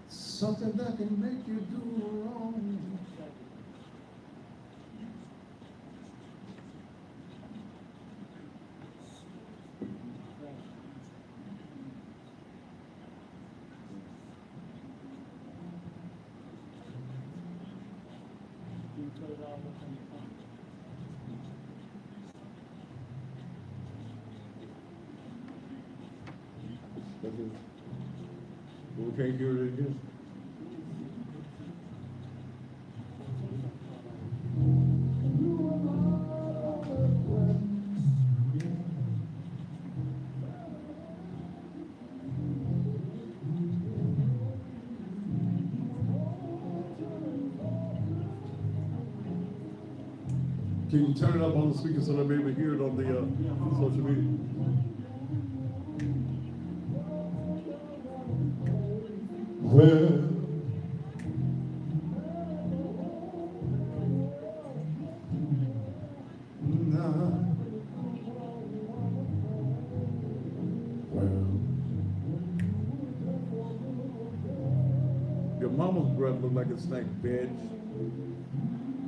something that can make you do wrong. You cut it off on your phone. That's it. We can't hear it again. Can you turn it up on the speaker so they'll be able to hear it on the social media? Well, nah. mama's breath look like a snake, bitch.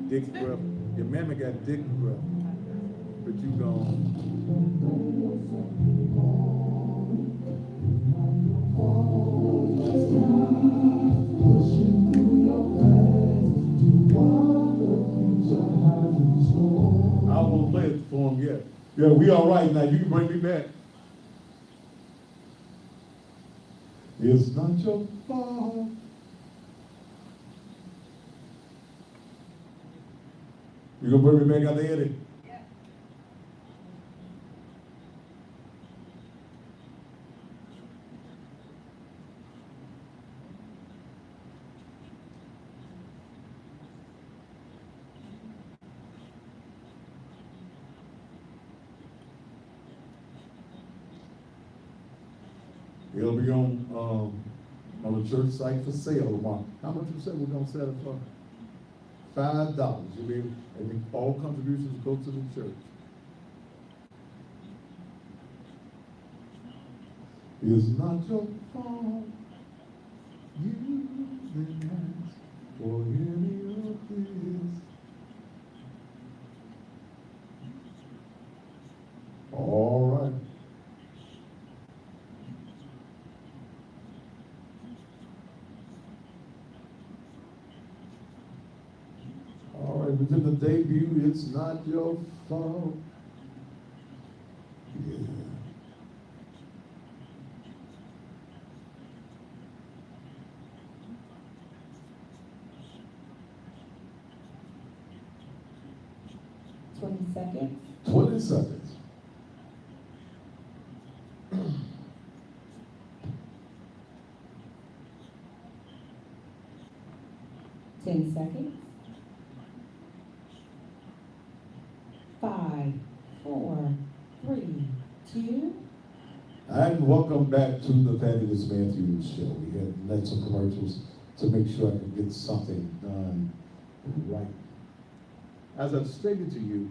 Dick breath. Your mammy got dick breath. But you gone. I won't play it for him yet. Yeah, we all right now. You can bring me back. It's not your fault. You gonna bring me back out there, Eddie? Yeah. It'll be on the church site for sale tomorrow. How much you said we're gonna sell it for? $5. You'll be able, and all contributions go to the church. It's not your fault. You didn't ask for any of this. All right. All right, we did the debut. It's not your fault. Yeah. Seconds. 20 seconds. Ten seconds. 5, 4, 3, 2. And welcome back to the Fabulous Matthews Show. We had some commercials to make sure I could get something done right. As I've stated to you,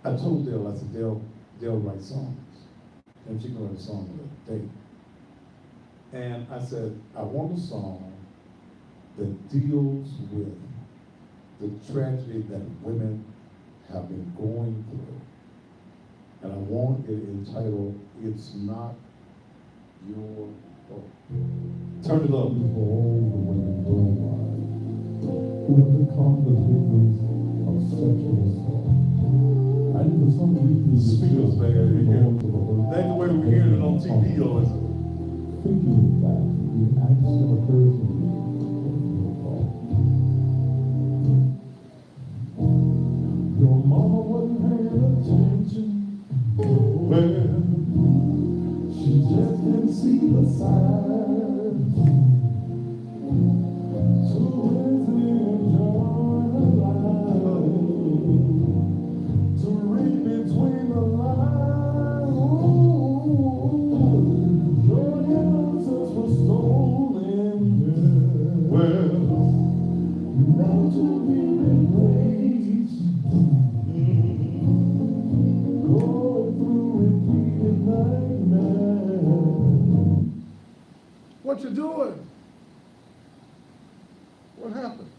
I told Dale, I said, Dale write songs. And she can write a song in a day. And I said, I want a song that deals with the tragedy that women have been going through. And I want it entitled, It's Not Your Fault. Turn it up. For all the women worldwide who have become the victims of sexual assault. And for some reason, Speakers back out here. That's the way we hear it on TV all the time. thinking that the accident occurs with you was your fault. Your mama wasn't paying attention. Well, She just didn't see the signs. So easy enjoy the life. To read between the lines. Your innocence was stolen. well, Never to be replaced. Going through repeated nightmares. what you doing? What happened?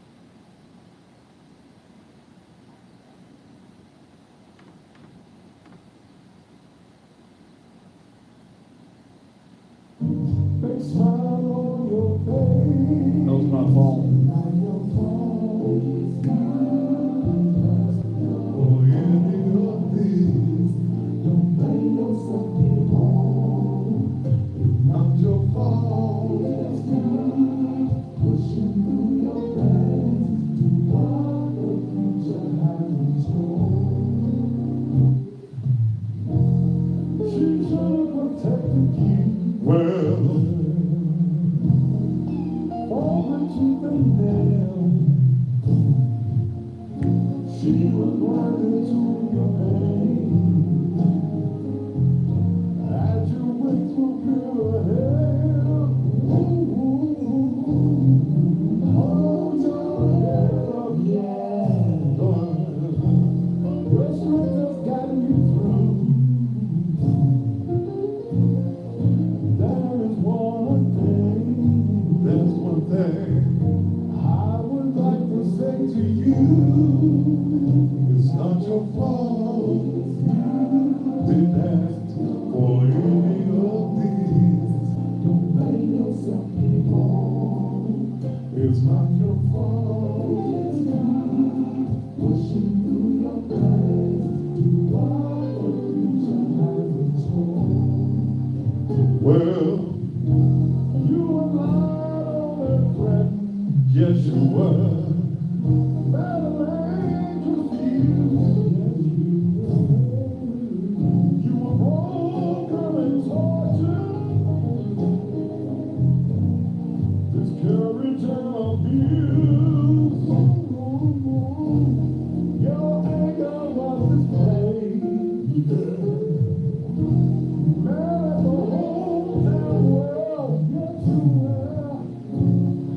Big smile on your face. That was my phone. Now your phone is gone. For any of this, don't blame yourself, get home. It's not your fault. It's God pushing through your past to what the future has in store. She should have protected you. Well, she was blinded to your pain as you went through pure hell. Hold your head up, yeah. Your strength has gotten you through. There is one thing It's not your fault. It's not pushing through your pain. You are the future has a choice. Well, you were lied on and threatened. Yes, you were. Battle angels confused. Yes, you were. You were broken and tortured. Discouraged and abused. Your anger was displayed. Man at the whole damn world. Yes, you were.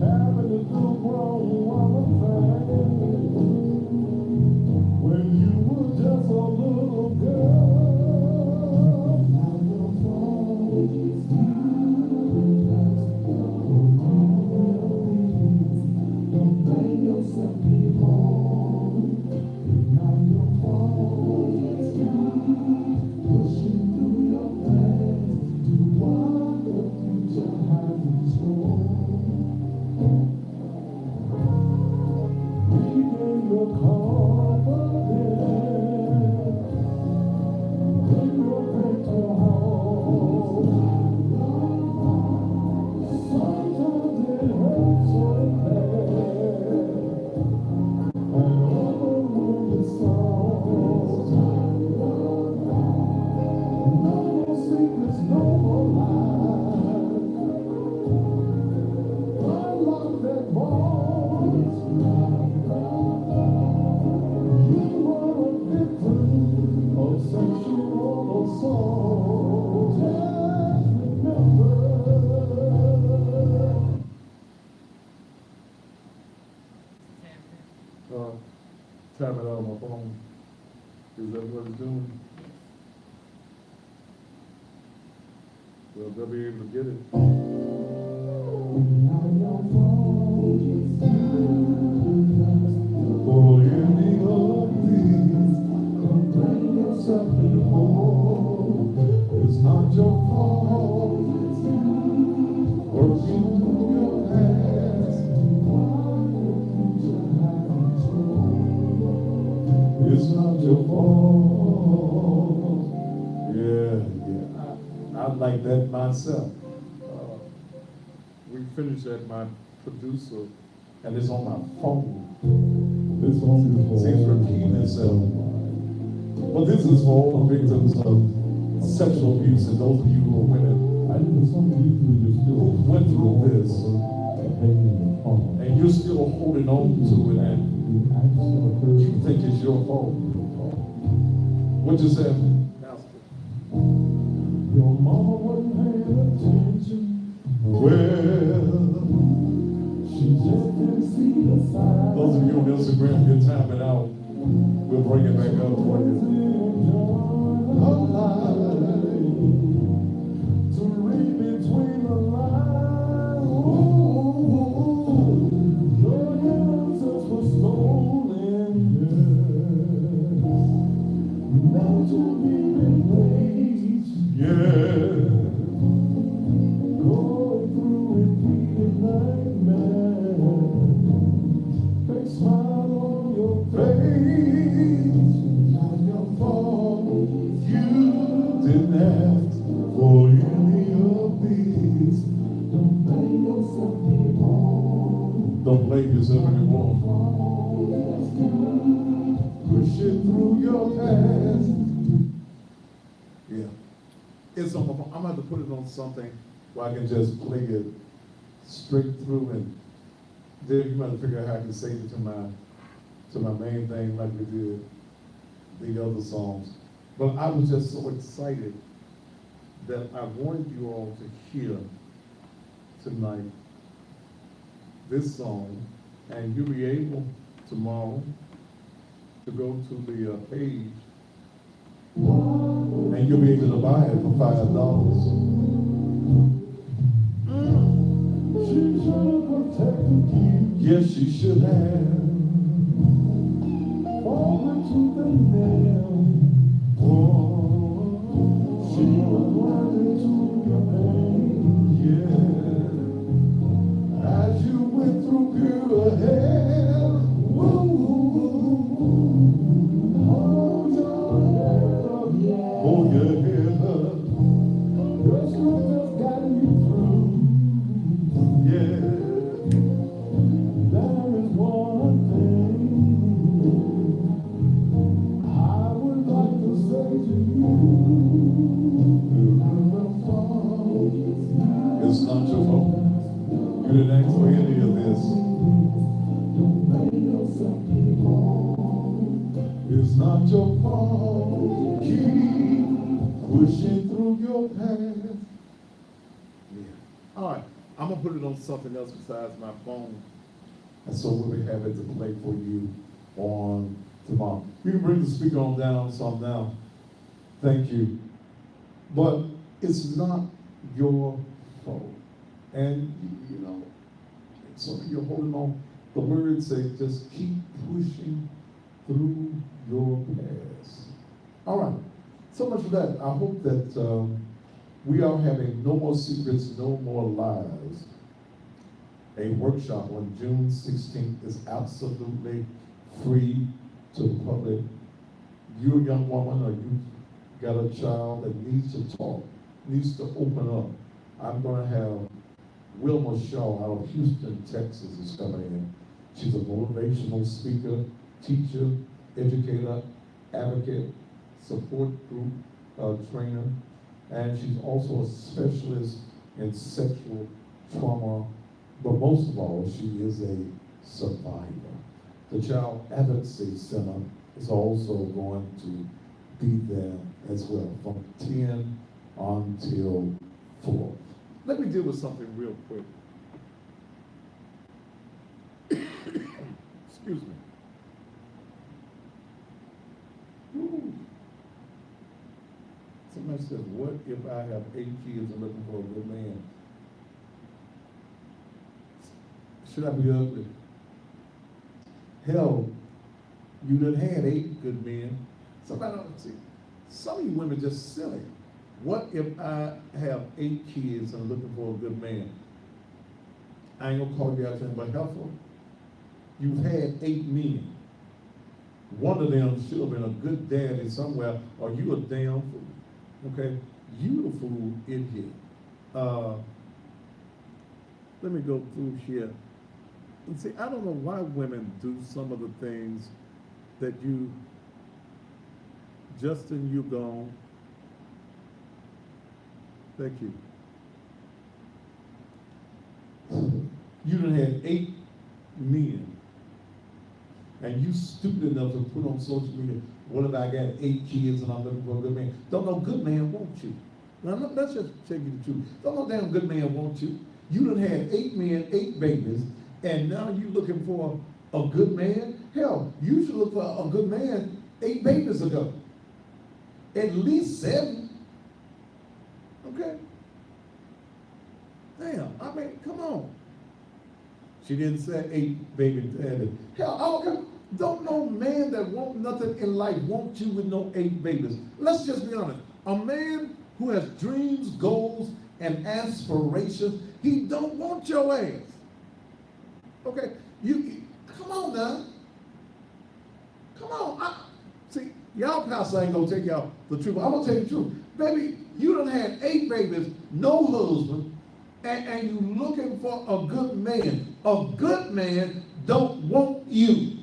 Having to do wrong woman thing. When you were just a little girl. Now your fault is don't blame yourself anymore. Now your fault is pushing through your past to what the future has in store. Regain your confidence. Bring your faith to home. Sometimes it hurts so bad. And all the songs. No more secrets, no more lies. Unlock that voice. You were a victim of sexual assault. Just remember. Tap it out on my phone. Is that what it's doing? Well, they'll be able to get it. For any of these, don't blame yourself anymore. It's not your fault. Working through your past. It's not your fault. Yeah. I like that myself. We finished that, my producer, and it's on my phone. This song seems repeating itself. But this is for all the victims of sexual abuse and those of you who are women who went through this and you're still holding on to it and you think it's your fault. What you say, Pastor? Your mama wasn't paying attention. Well, she just didn't see the sign. Those of you on Instagram, you're tapping out. We'll bring it back up for you. To read between the lines. Your innocence was stolen. Now to be replaced. Yeah. Going through repeated nightmares. Fake smile on your face. Not your fault. You didn't ask for any of these. Don't blame yourself anymore. Don't blame yourself anymore. Push it through your past. Yeah. It's on my phone. I'm going to have to put it on something where I can just play it straight through, and then you might figure out how I can save it to my main thing like we did the other songs. But I was just so excited that I wanted you all to hear tonight this song, and you'll be able tomorrow to go to the page and you'll be able to buy it for $5. She should have protected you. Yes, she should have. Fallen to the nail. Oh, she was blinded to your pain. Yeah. As you went through pure hair. Woo, hold your head up, yeah. Oh, yeah. Your strength has gotten you through. Yeah. There is one thing I would like to say to you. It's not your fault. You didn't ask for any of this. It's not your fault. Keep pushing through your path. Yeah. All right. I'm going to put it on something else besides my phone. And so we'll be happy to play for you on tomorrow. You can bring the speaker on down some now. Thank you. But it's not your fault. And, you know, some of you are holding on. The word says just keep pushing through your past. All right. So much for that. I hope that we are having No More Secrets, No More Lies. A workshop on June 16th is absolutely free to the public. You're a young woman or you got a child that needs to talk, needs to open up. I'm going to have Wilma Shaw out of Houston, Texas is coming in. She's a motivational speaker, teacher, educator, advocate, support group trainer, and she's also a specialist in sexual trauma, but most of all, she is a survivor. The Child Advocacy Center is also going to be there as well from 10 until 4. Let me deal with something real quick. Excuse me. Ooh. Somebody says, what if I have 8 kids and looking for a good man? Should I be ugly? Hell, you done had 8 good men. Somebody don't see. Some of you women just silly. What if I have 8 kids and looking for a good man? I ain't gonna call you out saying, but helpful. You've had 8 men. One of them should have been a good daddy somewhere, or you a damn fool. Okay? You the fool in here. Let me go through here. And see, I don't know why women do some of the things that you, Justin, you gone. Thank you. You done had 8 men, and you stupid enough to put on social media, what if I got 8 kids and I'm looking for a good man? Don't no good man want you. Now, let's just tell you the truth. Don't no damn good man want you. You done had 8 men, 8 babies, and now you looking for a good man? Hell, you should look for a good man 8 babies ago. At least 7. Okay? Damn, I mean, come on. She didn't say 8 baby daddy. Hell, don't no man that want nothing in life want you with no 8 babies. Let's just be honest. A man who has dreams, goals, and aspirations, he don't want your ass. Okay? You come on now. Come on. See, y'all pastor ain't gonna tell y'all the truth. I'm gonna tell you the truth. Baby, you done had 8 babies, no husband, and you looking for a good man. A good man don't want you.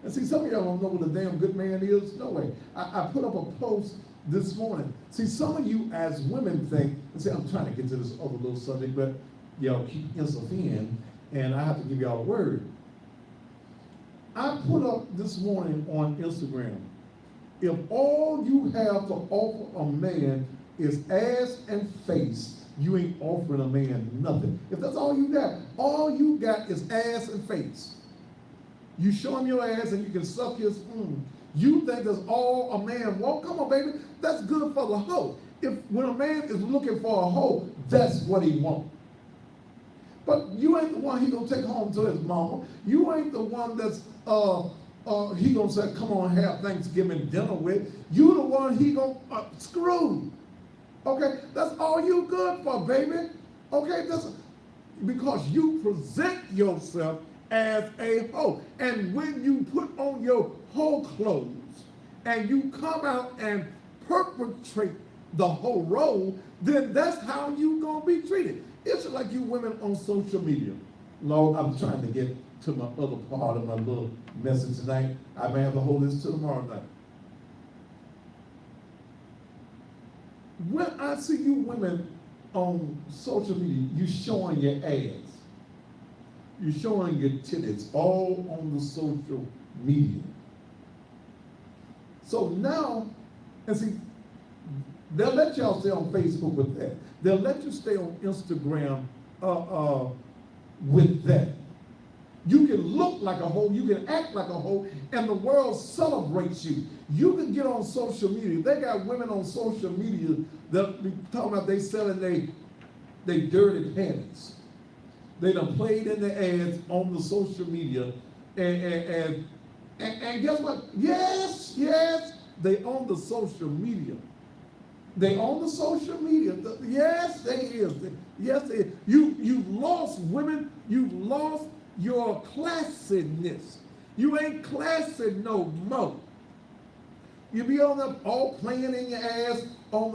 And see, some of y'all don't know what a damn good man is. No way. I put up a post this morning. See, some of you as women think, and see, I'm trying to get to this other little subject, but y'all keep interfering, and I have to give y'all a word. I put up this morning on Instagram, if all you have to offer a man is ass and face, you ain't offering a man nothing. If that's all you got is ass and face. You show him your ass and you can suck his spoon. You think that's all a man wants? Come on, baby. That's good for the hoe. When a man is looking for a hoe, that's what he wants. But you ain't the one he gonna take home to his mama. You ain't the one that's he gonna say, come on, have Thanksgiving dinner with. You the one he gonna screw. Okay, that's all you good for, baby. Okay, that's because you present yourself as a hoe. And when you put on your hoe clothes and you come out and perpetrate the whole role, then that's how you gonna be treated. It's like you women on social media. Lord, I'm trying to get to my other part of my little message tonight. I may have to hold this to tomorrow night. When I see you women on social media, you showing your ass. You showing your titties all on the social media. So now, and see, they'll let y'all stay on Facebook with that. They'll let you stay on Instagram with that. You can look like a hoe, you can act like a hoe, and the world celebrates you. You can get on social media. They got women on social media that be talking about they selling they dirty panties. They done played in the ads on the social media, and guess what? Yes, they own the social media. They own the social media. Yes, they is. Yes, they is. You've lost women. You've lost your classiness. You ain't classy no more. You be on them all playing in your ass on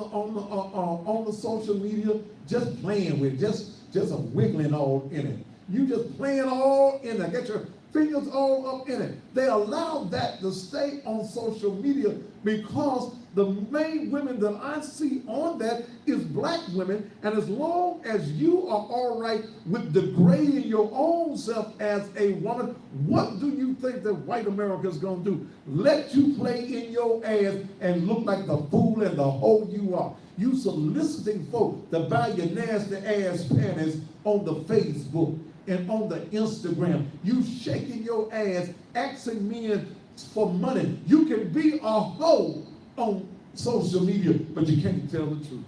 the social media, just playing with it, just a wiggling all in it. You just playing all in it. Get your fingers all up in it. They allow that to stay on social media because the main women that I see on that is black women, and as long as you are all right with degrading your own self as a woman, what do you think that white America is going to do? Let you play in your ass and look like the fool and the hoe you are. You soliciting folk to buy your nasty ass panties on the Facebook and on the Instagram. You shaking your ass, asking men for money. You can be a hoe on social media, but you can't tell the truth.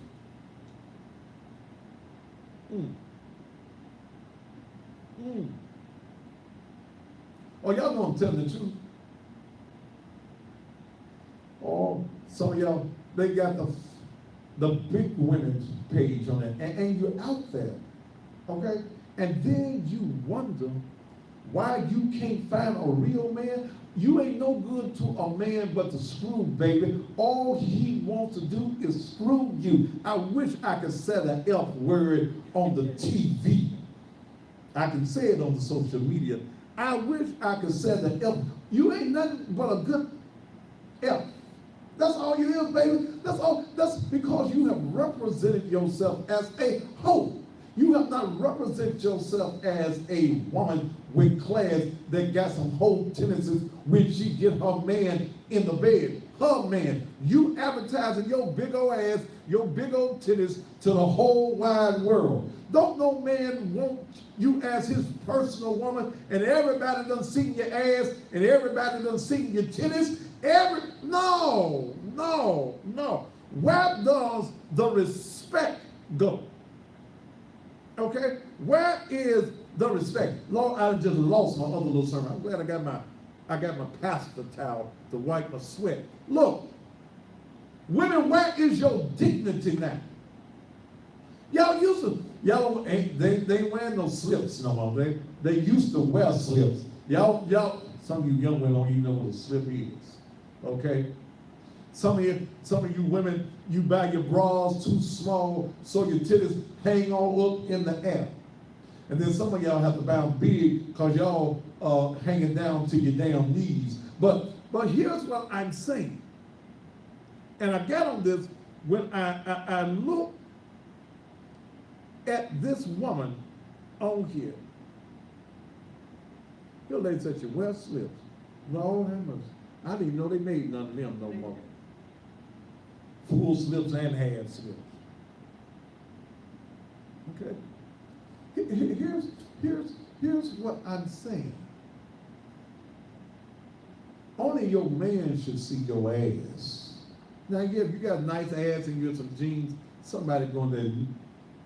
Oh, y'all gonna tell the truth? Oh, some of y'all, they got the big women's page on it, and you're out there, okay? And then you wonder why you can't find a real man. You ain't no good to a man but to screw, baby. All he wants to do is screw you. I wish I could say the F word on the TV. I can say it on the social media. I wish I could say the F. You ain't nothing but a good F. That's all you is, baby. That's all. That's because you have represented yourself as a hoe. You have not represented yourself as a woman with class that got some whole tendencies when she get her man in the bed. Her man. You advertising your big old ass, your big old titties to the whole wide world. Don't no man want you as his personal woman, and everybody done seen your ass, and everybody done seen your titties. No. Where does the respect go? Okay, where is the respect? Lord, I just lost my other little sermon. I'm glad I got my pastor towel to wipe my sweat. Look, women, where is your dignity now? Y'all ain't wearing no slips no more. They used to wear slips. Y'all, some of you young women don't even know what a slip is. Okay? Some of you women, you buy your bras too small so your titties hang all up in the air. And then some of y'all have to buy them big because y'all hanging down to your damn knees. But here's what I'm saying. And I got on this when I look at this woman on here. Your lady said she wear slips. Lord have mercy. I didn't even know they made none of them no more. Full slips and half slips. Okay. Here's what I'm saying. Only your man should see your ass. Now, yeah, if you got a nice ass and you have some jeans, somebody going to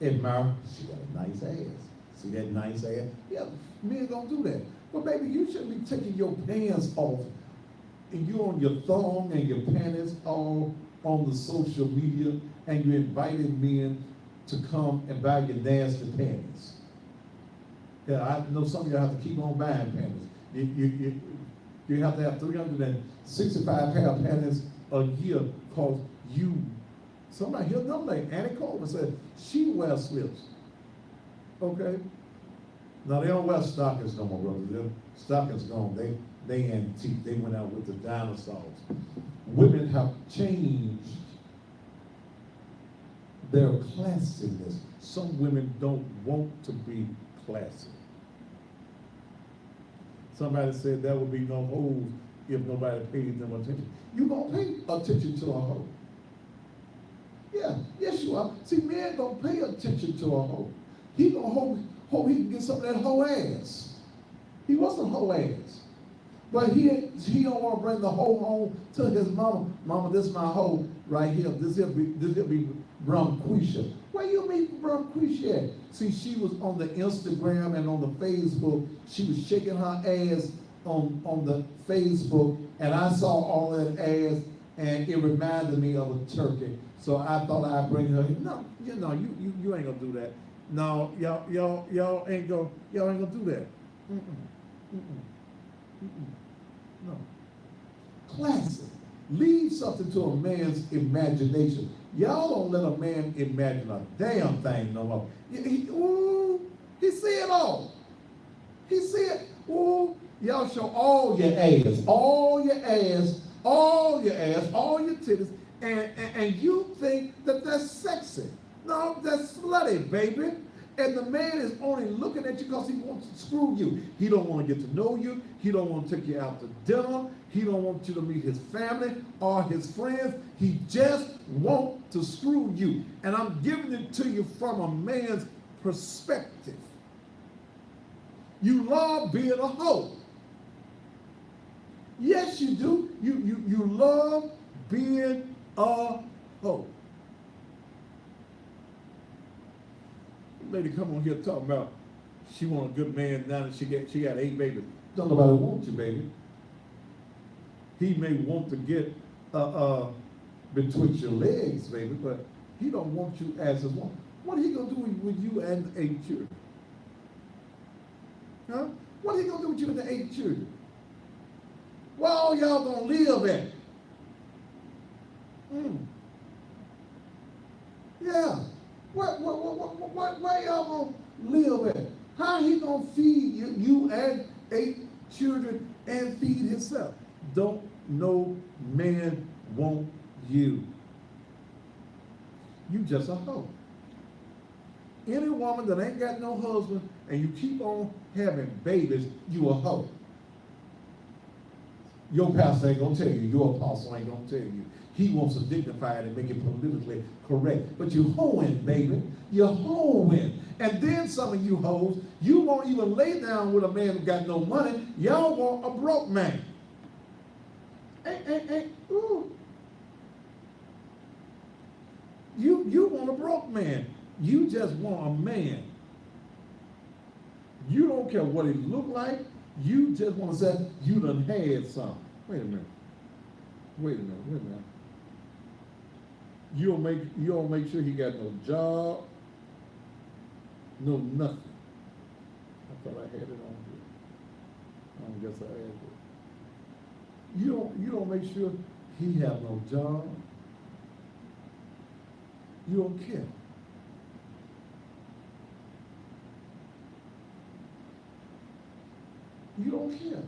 admire, she got a nice ass. See that nice ass? Yeah, men don't do that. But baby, you shouldn't be taking your pants off and you on your thong and your panties all on the social media and you invited men to come and buy your nasty panties. Yeah, I know some of you have to keep on buying panties. You have to have 365 pair of panties a year because somebody here, another lady, Annie Coleman said she wears slips. Okay? Now they don't wear stockings no more, brother. Their stockings gone. They antique. They went out with the dinosaurs. Women have changed their classiness. Some women don't want to be classy. Somebody said there would be no hoes if nobody paid them attention. You gonna pay attention to a hoe. Yeah, yes you are. See, men don't pay attention to a hoe. He gonna hope he can get some of that hoe ass. He wants some hoe ass. But he don't want to bring the hoe home to his mama. Mama, this is my hoe right here. This here be Brumquisha. Where you meet Brumquisha at? See, she was on the Instagram and on the Facebook. She was shaking her ass on the Facebook, and I saw all that ass, and it reminded me of a turkey. So I thought I'd bring her. No, you ain't gonna do that. No, y'all ain't gonna do that. No. Classic. Leave something to a man's imagination. Y'all don't let a man imagine a damn thing no more. He see it all. He see it. Ooh, y'all show all your ass, all your ass, all your ass, all your titties, and you think that that's sexy. No, that's slutty, baby. And the man is only looking at you because he wants to screw you. He don't want to get to know you. He don't want to take you out to dinner. He don't want you to meet his family or his friends. He just wants to screw you. And I'm giving it to you from a man's perspective. You love being a hoe. Yes, you do. You love being a hoe. Lady come on here talking about she want a good man now that she got 8 babies. Don't nobody want you, baby. He may want to get betwixt your legs, baby, but he don't want you as his woman. What are he gonna do with you and 8 children? Huh? What are he gonna do with you and the 8 children? Where all y'all gonna live at? Yeah. Where y'all gonna live at? How he gonna feed you and 8 children and feed himself? Don't no man want you. You just a hoe. Any woman that ain't got no husband and you keep on having babies, you a hoe. Your pastor ain't gonna tell you, your apostle ain't gonna tell you. He wants to dignify it and make it politically correct. But you're hoeing, baby. You're hoeing. And then some of you hoes, you won't even lay down with a man who got no money. Y'all want a broke man. Ooh. You want a broke man. You just want a man. You don't care what he look like. You just want to say, you done had some. Wait a minute. You don't make sure he got no job, no nothing. I thought I had it on here. I guess I had it. You don't make sure he have no job. You don't care. You don't care.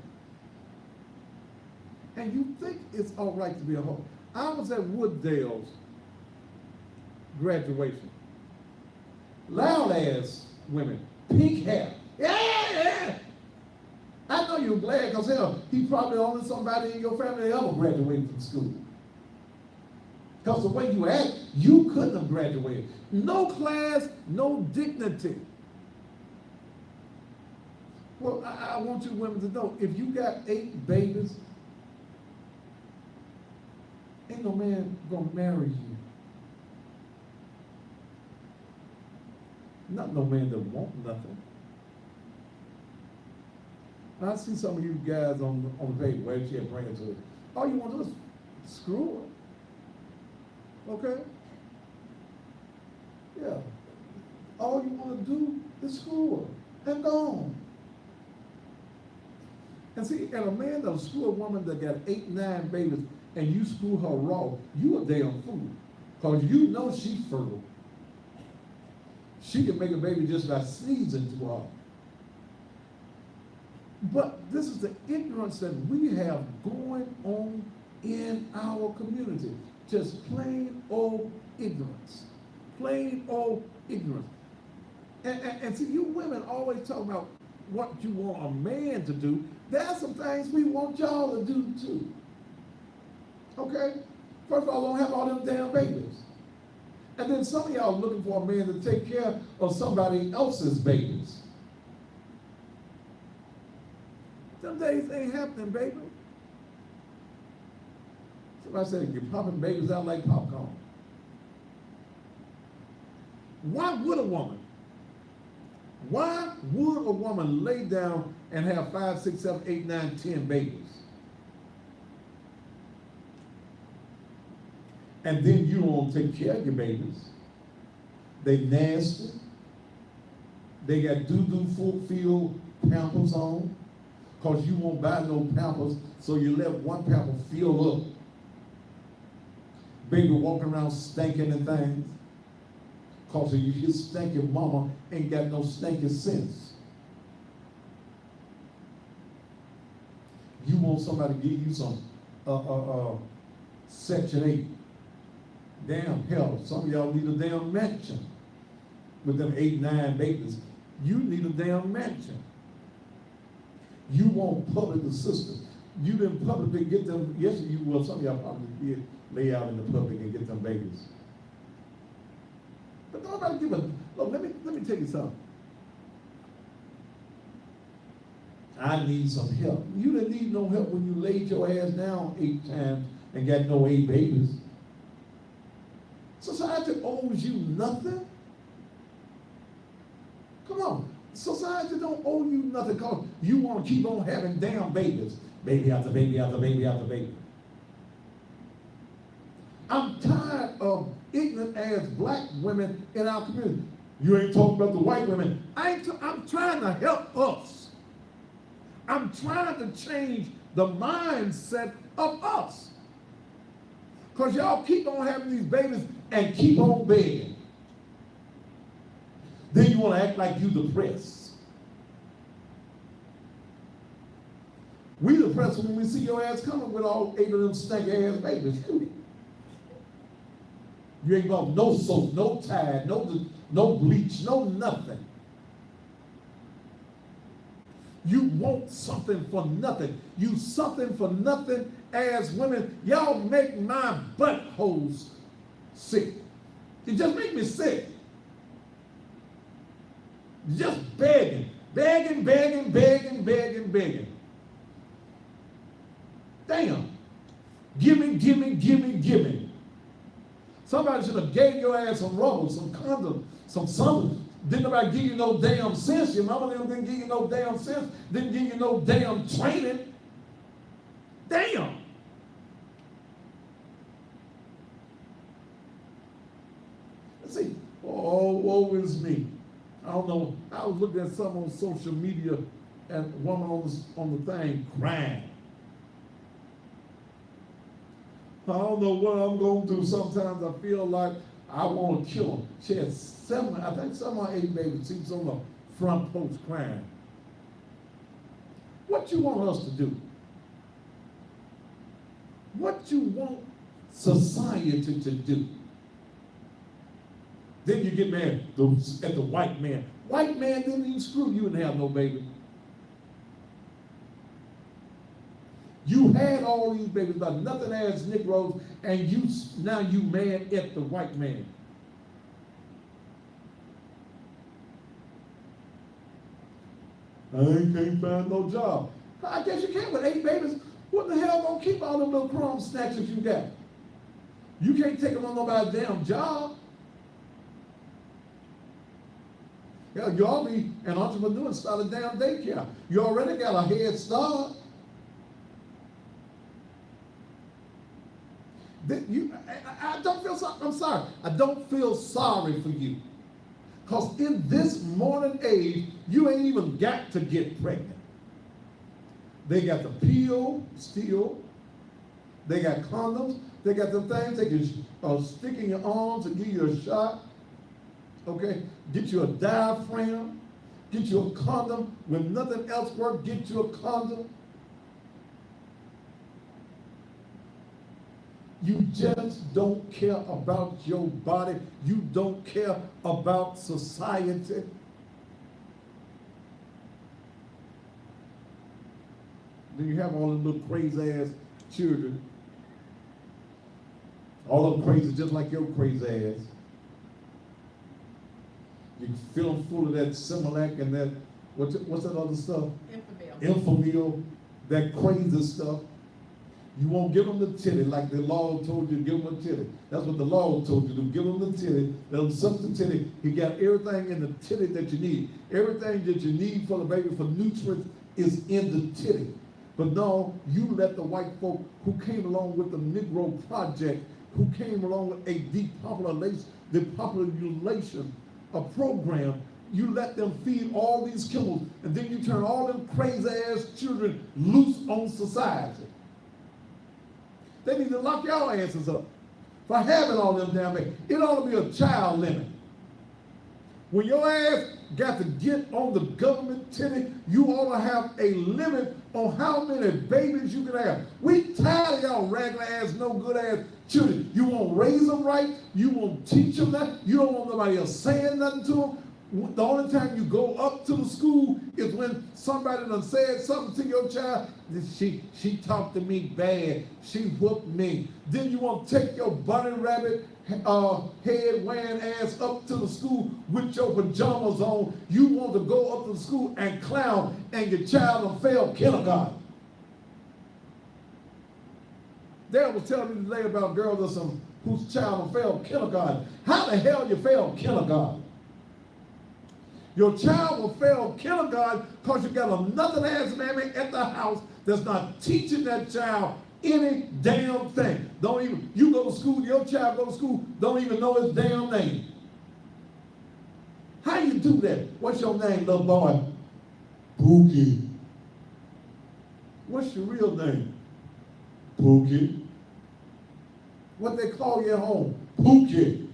And you think it's all right to be a hoe. I was at Wooddale's graduation. Loud ass women, pink hair. Yeah. I know you're glad because hell, he probably only somebody in your family that ever graduated from school. Because the way you act, you couldn't have graduated. No class, no dignity. Well, I want you women to know, if you got 8 babies, ain't no man gonna marry you. Not no man that want nothing. I see some of you guys on the page, where she bring it to her. All you want to do is screw Okay? Yeah. All you want to do is school her and go on. And see, and a man that'll screw a woman that got 8, 9 babies and you screw her raw, you a damn fool. Because you know she's fertile. She can make a baby just by sneezing to her. But this is the ignorance that we have going on in our community. Just plain old ignorance. Plain old ignorance. And see, you women always talk about what you want a man to do. There are some things we want y'all to do too. Okay? First of all, don't have all them damn babies. And then some of y'all looking for a man to take care of somebody else's babies. Some days ain't happening, baby. Somebody said you're popping babies out like popcorn. Why would a woman lay down and have 5, 6, 7, 8, 9, 10 babies? And then you don't take care of your babies. They nasty. They got doo-doo filled Pampers on. Because you won't buy no Pampers, so you let one pamper fill up. Baby walking around stinking and things. Because your stinking mama ain't got no stinking sense. You want somebody to give you some Section 8. Damn hell, some of y'all need a damn mansion. With them 8, 9 babies. You need a damn mansion. You want public assistance. You didn't publicly get them. Yes, you will. Some of y'all probably did lay out in the public and get them babies. But nobody give a look. Let me tell you something. I need some help. You didn't need no help when you laid your ass down 8 times and got no 8 babies. Society owes you nothing. Come on. Society don't owe you nothing because you want to keep on having damn babies. Baby after baby after baby after baby. I'm tired of ignorant ass black women in our community. You ain't talking about the white women. I'm trying to help us. I'm trying to change the mindset of us. Because y'all keep on having these babies and keep on begging. Then you want to act like you depressed. We depressed when we see your ass coming with all 8 of them stank ass babies. You ain't got no soap, no Tide, no bleach, no nothing. You want something for nothing. You something for nothing as women. Y'all make my buttholes sick. It just make me sick. Just begging. Damn. Gimme. Somebody should have gave your ass some rubber, some condom, some something. Didn't nobody give you no damn sense. Your mama didn't give you no damn sense. Didn't give you no damn training. Damn. Let's see. Oh, woe is me. I don't know. I was looking at something on social media and a woman on the thing crying. I don't know what I'm going to do. Sometimes I feel like I want to kill him. She had 7 or 8 babies. She was on the front post crying. What you want us to do? What you want society to do? Then you get mad at the white man. White man didn't even screw you and have no baby. You had all these babies by nothing as Negroes, and now you mad at the white man. I can't find no job. I guess you can't with 8 babies. What the hell gonna keep all them little crumb snatchers you got? You can't take them on nobody's damn job. Yeah, you ought to be an entrepreneur and start a damn daycare. You already got a head start. I don't feel sorry. I'm sorry. I don't feel sorry for you. Because in this modern age, you ain't even got to get pregnant. They got the pill still. They got condoms. They got the things they can stick in your arms and give you a shot. Okay? Get you a diaphragm. Get you a condom. When nothing else works, get you a condom. You just don't care about your body. You don't care about society. Then you have all the little crazy ass children. All of them crazy just like your crazy ass. You fill them full of that Similac and that, what's that other stuff? Infamil, that crazy stuff. You won't give them the titty like the law told you to give them a titty. That's what the law told you to give them the titty. Let them suck the titty. He got everything in the titty that you need. Everything that you need for the baby for nutrients is in the titty. But no, you let the white folk who came along with the Negro Project, who came along with a depopulation program, you let them feed all these chemicals, and then you turn all them crazy ass children loose on society. They need to lock y'all asses up for having all them damn things. It ought to be a child limit. When your ass got to get on the government titty, you ought to have a limit on how many babies you can have. We tired of y'all regular ass, no good ass children. You won't raise them right. You won't teach them that. You don't want nobody else saying nothing to them. The only time you go up to the school is when somebody done said something to your child. She talked to me bad. She whooped me. Then you want to take your bunny rabbit head wearing ass up to the school with your pajamas on. You want to go up to the school and clown, and your child done failed kindergarten. Dad was telling me today about girls or some whose child done failed kindergarten. How the hell you failed kindergarten? Your child will fail kindergarten because you got another ass mammy at the house that's not teaching that child any damn thing. Don't even, you go to school, your child go to school, don't even know his damn name. How you do that? What's your name, little boy? Pookie. What's your real name? Pookie. What they call you at home? Pookie.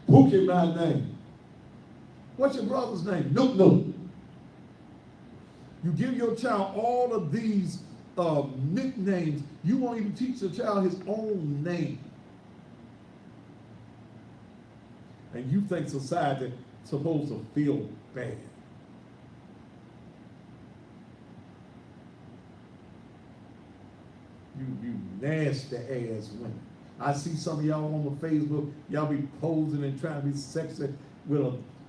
Pookie my name. What's your brother's name? Nook Nook. You give your child all of these nicknames. You won't even teach the child his own name. And you think society is supposed to feel bad. You nasty ass women. I see some of y'all on the Facebook, y'all be posing and trying to be sexy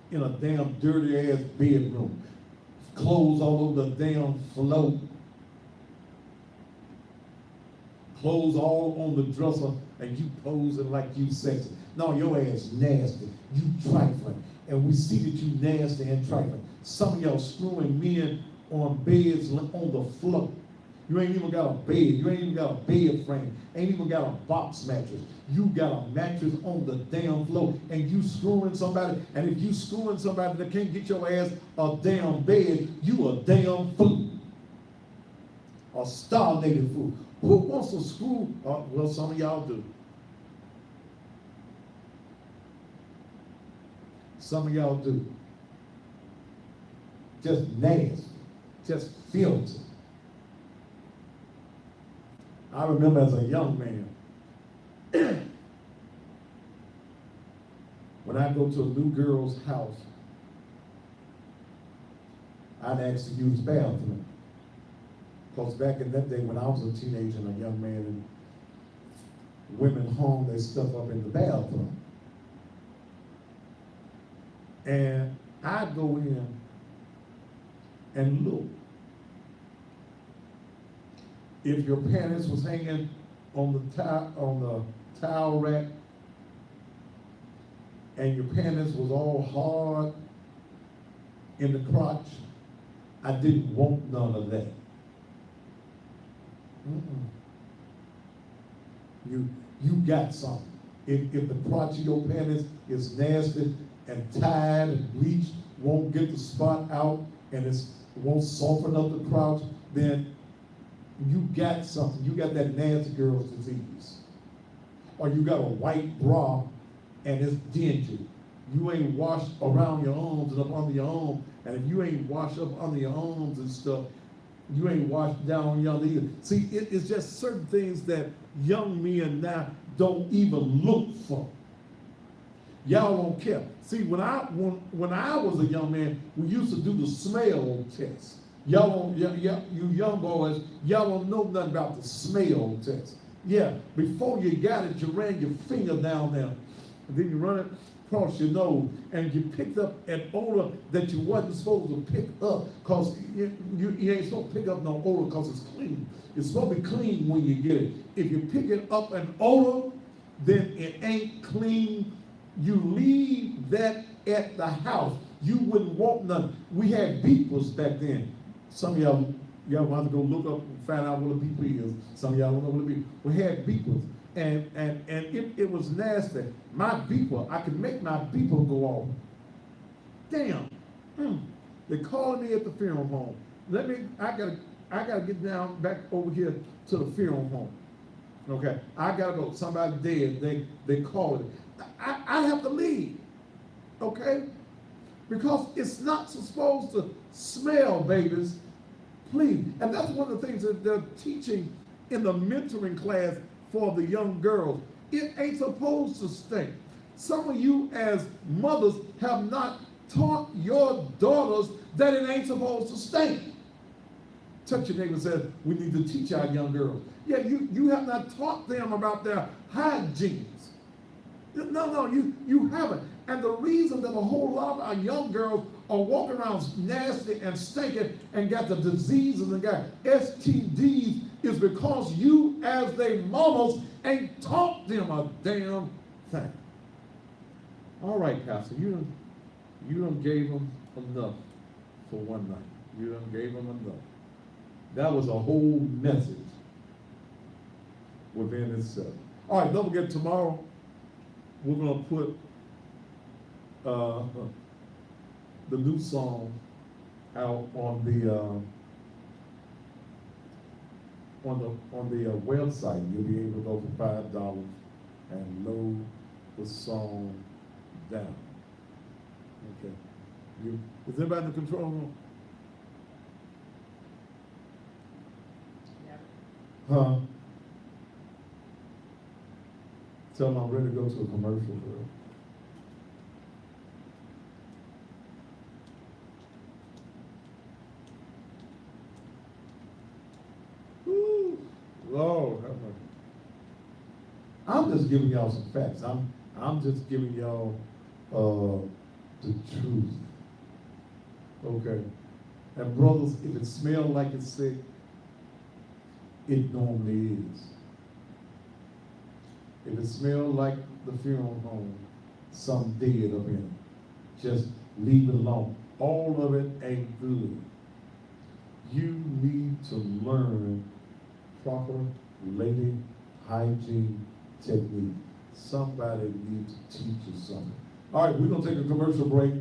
in a damn dirty ass bedroom. Clothes all over the damn floor. Clothes all on the dresser, and you posing like you sexy. No, your ass nasty. You trifling. And we see that you nasty and trifling. Some of y'all screwing men on beds on the floor. You ain't even got a bed. You ain't even got a bed frame. Ain't even got a box mattress. You got a mattress on the damn floor, and you screwing somebody. And if you screwing somebody that can't get your ass a damn bed, you a damn fool. A star-native fool. Who wants to screw? Well, some of y'all do. Some of y'all do. Just nasty. Just filthy. I remember as a young man, when I go to a new girl's house, I'd ask to use the bathroom. Because back in that day when I was a teenager and a young man, and women hung their stuff up in the bathroom. And I'd go in and look. If your panties was hanging on the towel rack, and your panties was all hard in the crotch, I didn't want none of that. You got something. If the crotch of your panties is nasty and tied and bleached, won't get the spot out, and it won't soften up the crotch, then you got something. You got that nasty girl's disease. Or you got a white bra and it's dingy. You ain't washed around your arms and up under your arms, and if you ain't washed up under your arms and stuff, you ain't washed down your either. See, it's just certain things that young men now don't even look for. Y'all don't care. See, when I was a young man, we used to do the smell test. Y'all don't, you young boys, y'all don't know nothing about the smell test. Yeah, before you got it, you ran your finger down there, and then you run it across your nose, and you picked up an odor that you wasn't supposed to pick up, because you ain't supposed to pick up no odor because it's clean. It's supposed to be clean when you get it. If you pick it up an odor, then it ain't clean. You leave that at the house. You wouldn't want nothing. We had beepers back then. Some of y'all want to go look up and find out what a beeper is. Some of y'all don't know what a beeper is. We had beepers. And it was nasty. My beeper, I could make my beeper go off. Damn. They calling me at the funeral home. I gotta get down back over here to the funeral home. Okay, I gotta go. Somebody dead. They called it. I have to leave. Okay, because it's not supposed to smell, babies. Please, and that's one of the things that they're teaching in the mentoring class for the young girls. It ain't supposed to stink. Some of you as mothers have not taught your daughters that it ain't supposed to stink. Touch your neighbor and say, we need to teach our young girls. Yeah, you have not taught them about their hygiene. No, you haven't. And the reason that a whole lot of our young girls are walking around nasty and stinking and got the diseases and got STDs is because you as they mamas ain't taught them a damn thing. All right, Pastor, you done gave them enough for one night. You done gave them enough. That was a whole message within itself. All right, don't forget tomorrow we're gonna put the new song out on the website. You'll be able to go for $5 and load the song down. Okay. Is anybody in the control room? Huh? Tell them I'm ready to go to a commercial, girl. Woo, Lord, have mercy. I'm just giving y'all some facts. I'm just giving y'all the truth. Okay. And brothers, if it smells like it's sick, it normally is. If it smells like the funeral home, some dead up in it. Just leave it alone. All of it ain't good. You need to learn proper lady hygiene technique. Somebody needs to teach you something. All right, we're going to take a commercial break,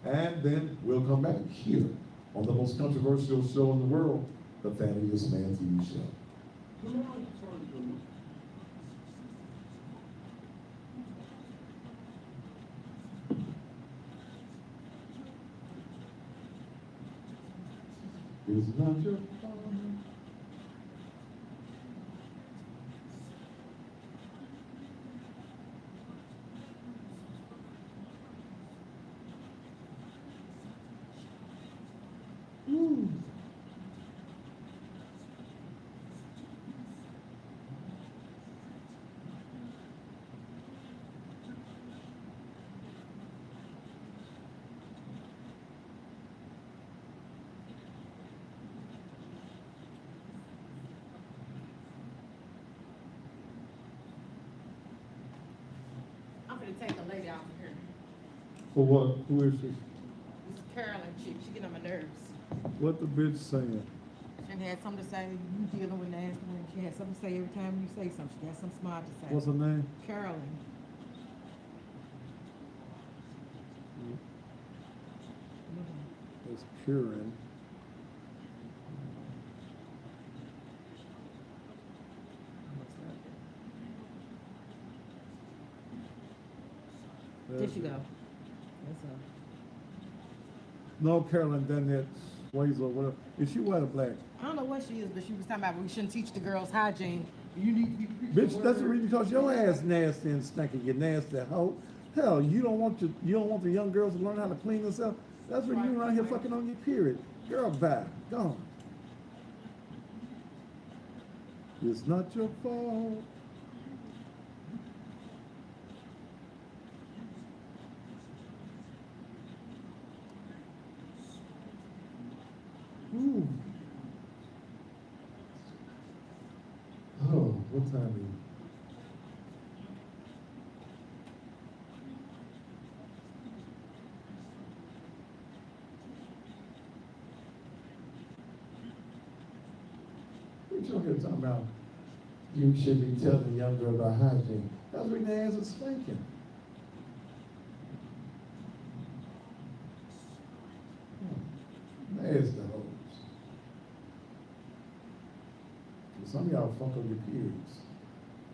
and then we'll come back here on the most controversial show in the world, the Funniest Man TV Show. It's not your fault. I'm gonna take a lady out of here. For what? Who is she? This Carolyn chick, she get on my nerves. What the bitch saying? She and had something to say. You dealing with nasty women. She had something to say every time you say something. She got something smart to say. What's her name? Carolyn. It's Purin. There she go. That's her. No, Carolyn Dennett, Ways or whatever. Is she white or black? I don't know what she is, but she was talking about we shouldn't teach the girls hygiene. You need to be preaching Bitch, the that's the word. reason because your ass nasty and stinky. You nasty hoe. Hell, you don't want the young girls to learn how to clean themselves. That's when you around here fucking on your period. Girl, bye. Gone. It's not your fault. Ooh. Oh, what time is it? What you here talking about? You should be telling the young girl about hygiene. That's when the ass is stinking. Nasty hoes. Some of y'all fuck on your periods.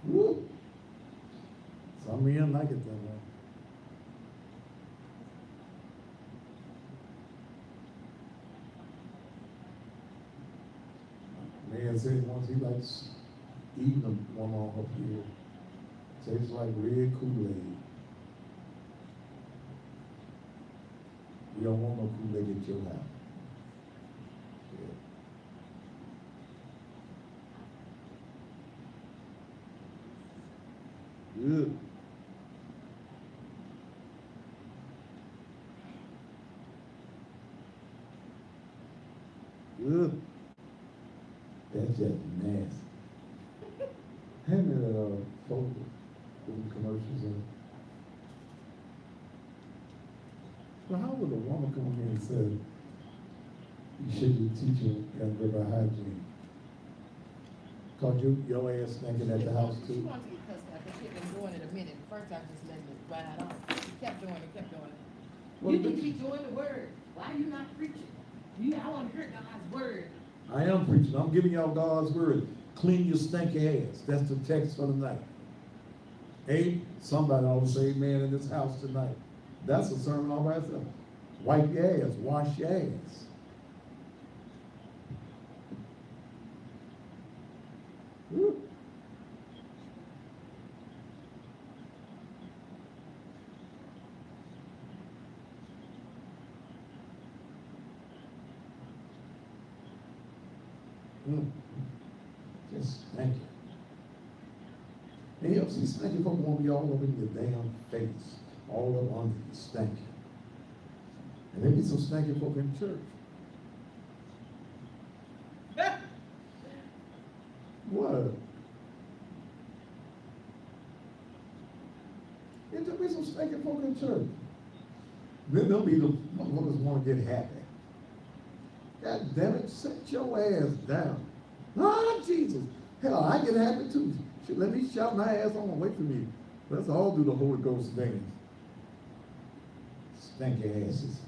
Woo! Some men like it that way. Man said once he likes eating them one on her period. Tastes like red Kool-Aid. You don't want no Kool-Aid at your house. Yeah. Good. Good. That's just nasty. Hand me that folder with the commercials in. So how would a woman come in here and say, you should be teaching young girl about hygiene? Cause your ass stinking at the house She too. wanted to get cussed out because she had been doing it a minute. First I just letting it ride off. She kept doing it, kept doing it. Well, You need to bitch. be doing the word. Why are you not preaching? I want to hear God's word. I am preaching. I'm giving y'all God's word. Clean your stinky ass. That's the text for the night. Hey, somebody ought to say amen in this house tonight. That's a sermon all by itself. Wipe your ass. Wash your ass. Woo. Just thank you. And you see, stinky folk won't be all over in your damn face, all up under you, stinky. And there be some stinky folk in church. What? There be some stinky folk in church. Then there'll be the motherfuckers want to get happy. God damn it, sit your ass down. Ah, Jesus. Hell, I get happy too. Shit, let me shout my ass on away from me. Let's all do the Holy Ghost dance. Stinky asses.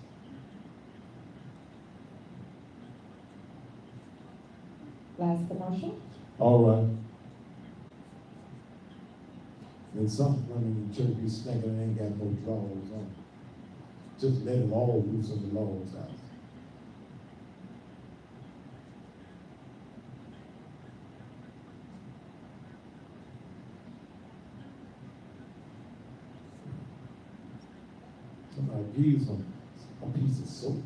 Last commercial. All right. And some women in church be stinking and ain't got no drawers on. Just let it all loose in the Lord's house. Somebody gives them a piece of soap.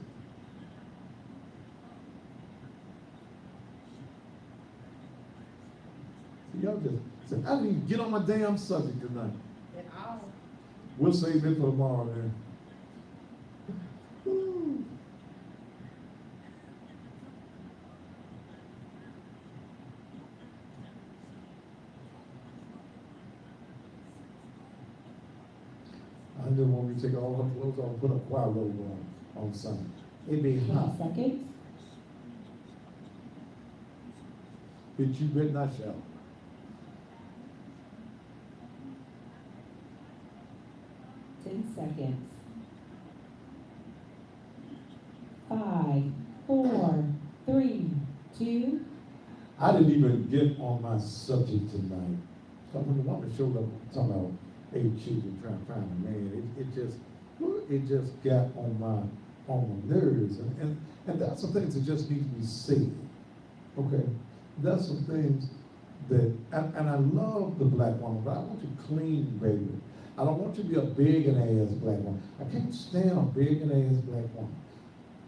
See, y'all just say, I didn't even get on my damn subject tonight. And all. We'll save it for tomorrow then. Woo. I just want me to take all her clothes off and put a choir robe on Sunday. It'd be 20 hot. seconds. Bitch, you better not shout. Ten seconds. 5, 4, 3, 2. I didn't even get on my subject tonight. So when the woman showed up talking about 8 children trying to find a man, it just got on my nerves. And that's some things that just need to be said. Okay? That's some things that, and I love the black woman, but I want you clean, baby. I don't want you to be a begging ass black woman. I can't stand a begging ass black woman.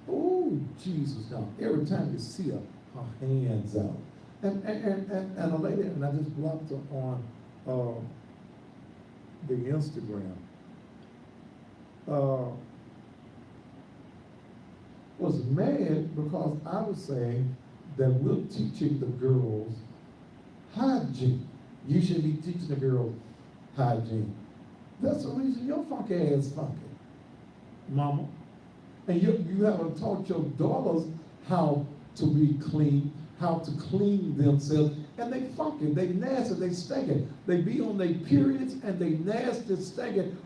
Oh, Jesus, now, every time you see her, her hands out. And a lady, and I just blocked her on the Instagram, was mad because I was saying that we're teaching the girls hygiene. You should be teaching the girls hygiene. That's the reason your funky ass funky, mama. And you haven't taught your daughters how to be clean, how to clean themselves. And they funky, they nasty, they stinking. They be on their periods and they nasty, stinking.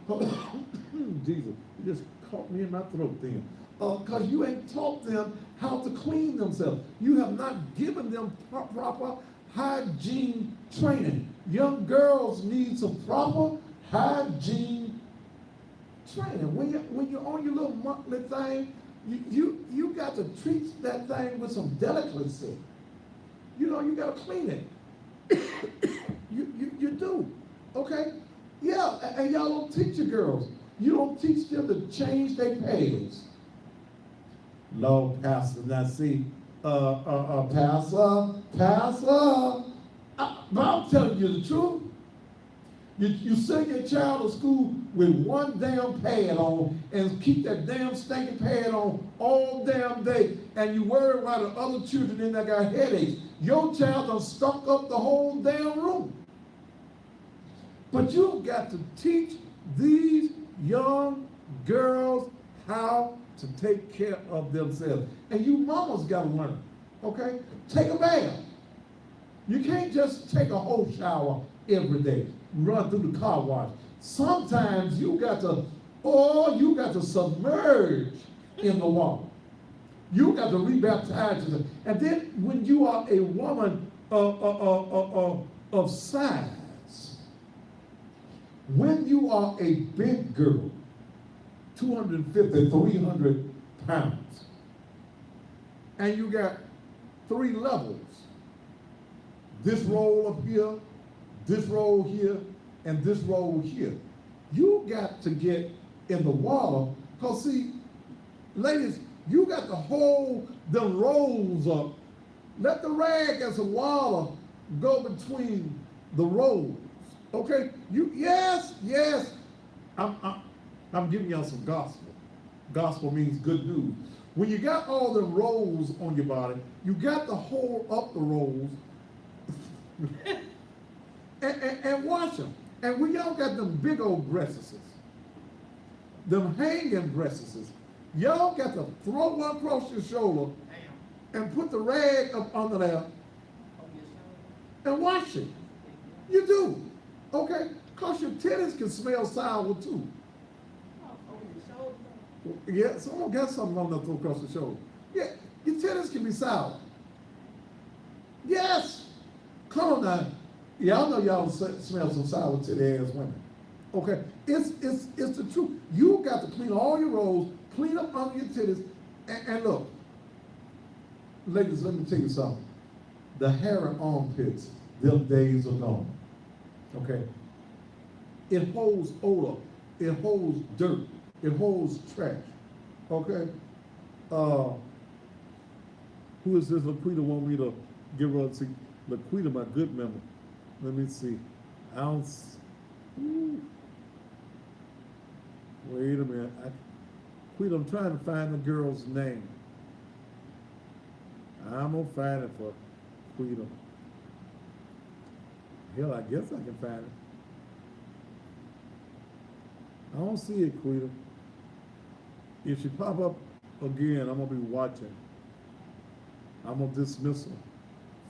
Jesus, you just caught me in my throat then. Because you ain't taught them how to clean themselves. You have not given them proper hygiene training. Young girls need some proper hygiene training. When you're on your little monthly thing, you got to treat that thing with some delicacy. You know, you got to clean it. you do, okay? Yeah, and y'all don't teach your girls. You don't teach them to change their pads. Lord, Pastor, now see, Pastor, but I'm telling you the truth. You send your child to school with one damn pad on and keep that damn stinking pad on all damn day, and you worry why the other children in there got headaches. Your child done stuck up the whole damn room. But you've got to teach these young girls how to take care of themselves. And you mamas got to learn, okay? Take a bath. You can't just take a whole shower every day, run through the car wash. Sometimes you got to submerge in the water. You got to rebaptize yourself. And then when you are a woman of size, when you are a big girl, 250, 300 pounds, and you got 3 levels, this roll up here, this roll here, and this roll here. You got to get in the water, because see, ladies, you got to hold the rolls up. Let the rag and some water go between the rolls. Okay? Yes. I'm giving y'all some gospel. Gospel means good news. When you got all the rolls on your body, you got to hold up the rolls and wash them. And when y'all got them big old breasts, them hanging breasts, y'all got to throw one across your shoulder and put the rag up under there and wash it. You do, okay? Because your titties can smell sour too. Yeah, someone got something on there throw across the shoulder. Yeah, your titties can be sour. Yes. Come on now. Y'all know y'all smell some sour titty ass women. Okay? It's the truth. You got to clean all your rolls, clean up under your titties, and look, ladies, let me tell you something. The hairy armpits, them days are gone. Okay? It holds odor. It holds dirt. It holds trash. Okay? Who is this Laquita want me to give her? See, Laquita, my good member. Let me see. Ounce. Ooh. Wait a minute. Laquita, I'm trying to find the girl's name. I'm going to find it for Laquita. Hell, I guess I can find it. I don't see it, Quita. If she pop up again, I'm gonna be watching. I'm gonna dismiss her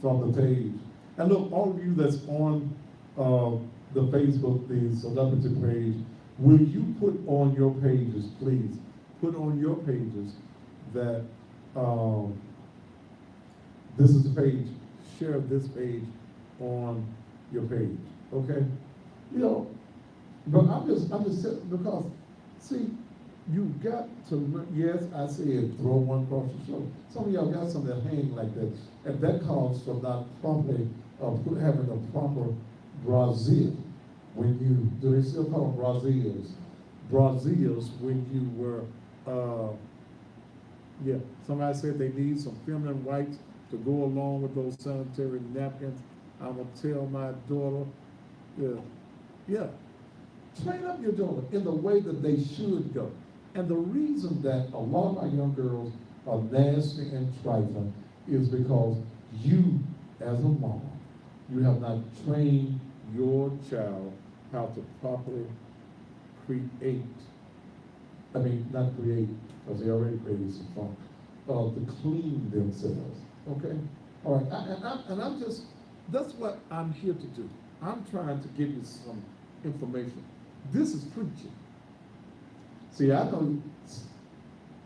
from the page. And look, all of you that's on the Facebook, the celebrity page, will you put on your pages, please, put on your pages that this is the page, share this page on your page, okay? You know, but I'm just saying, because, see, you've got to, yes, I said throw one across the shoulder. Some of y'all got some that hang like that, and that comes from not properly, having a proper brassiere. When you, do they still call them brassieres? Brassieres when you were, yeah, somebody said they need some feminine wipes to go along with those sanitary napkins. I'm gonna tell my daughter, yeah, train up your daughter in the way that they should go. And the reason that a lot of our young girls are nasty and trifling is because you, as a mom, you have not trained your child how to properly create. I mean, not create, because they already created some fun, to clean themselves, okay? All right, and I'm just, that's what I'm here to do. I'm trying to give you some information. This is preaching. See, I know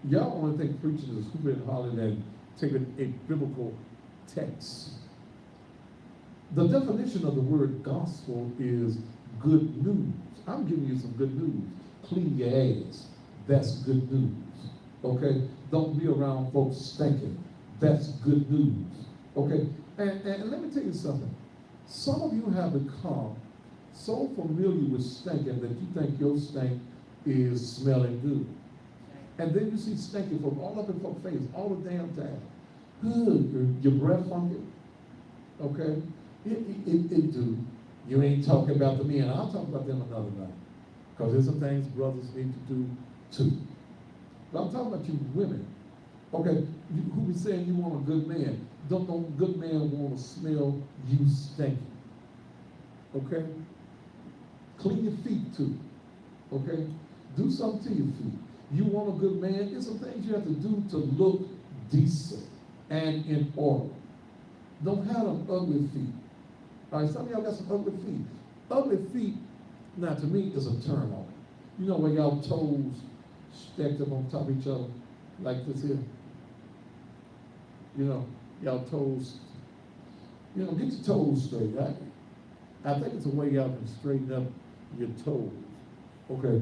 y'all only think preaching is hooping and hollering and taking a biblical text. The definition of the word gospel is good news. I'm giving you some good news. Clean your ass. That's good news. Okay? Don't be around folks stinking. That's good news. Okay? And let me tell you something. Some of you have become so familiar with stinking that you think your stink is smelling good. And then you see stinking from all up in folks' face all the damn time. Your breath funky. Okay? It do. You ain't talking about the men. I'll talk about them another night. Because there's some things brothers need to do too. But I'm talking about you women. Okay, who be saying you want a good man? Don't no good man want to smell you stinking. Okay? Clean your feet too. Okay? Do something to your feet. You want a good man? There's some things you have to do to look decent and in order. Don't have them ugly feet. All right, some of y'all got some ugly feet. Ugly feet, now to me, is a turn on. You know where y'all toes stacked up on top of each other like this here? You know, y'all toes, you know, get your toes straight, right? I think it's a way y'all can straighten up your toes. Okay,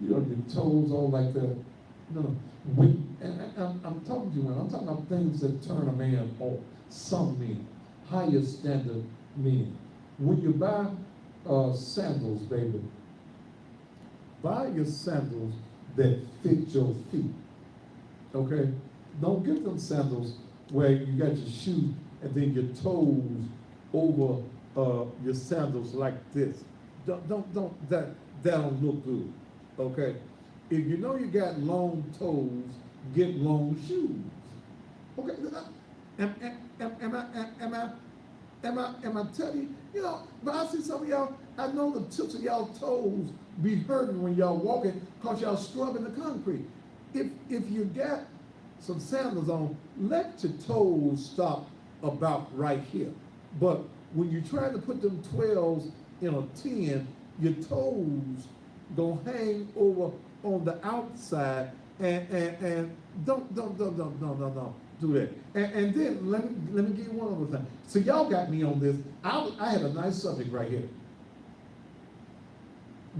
you know, your toes all like that. No. I'm talking to you, man. I'm talking about things that turn a man off. Some men, higher standard men. When you buy sandals, baby, buy your sandals that fit your feet. Okay? Don't get them sandals where you got your shoe and then your toes over your sandals like this. That don't look good. Okay? If you know you got long toes, get long shoes. Okay? Am I telling you? You know, but I see some of y'all, I know the tips of y'all toes be hurting when y'all walking because y'all scrubbing the concrete. If you got some sandals on, let your toes stop about right here. But when you're trying to put them 12s in a 10, your toes gonna hang over on the outside and don't do that. And then let me give you one other thing. So y'all got me on this. I had a nice subject right here.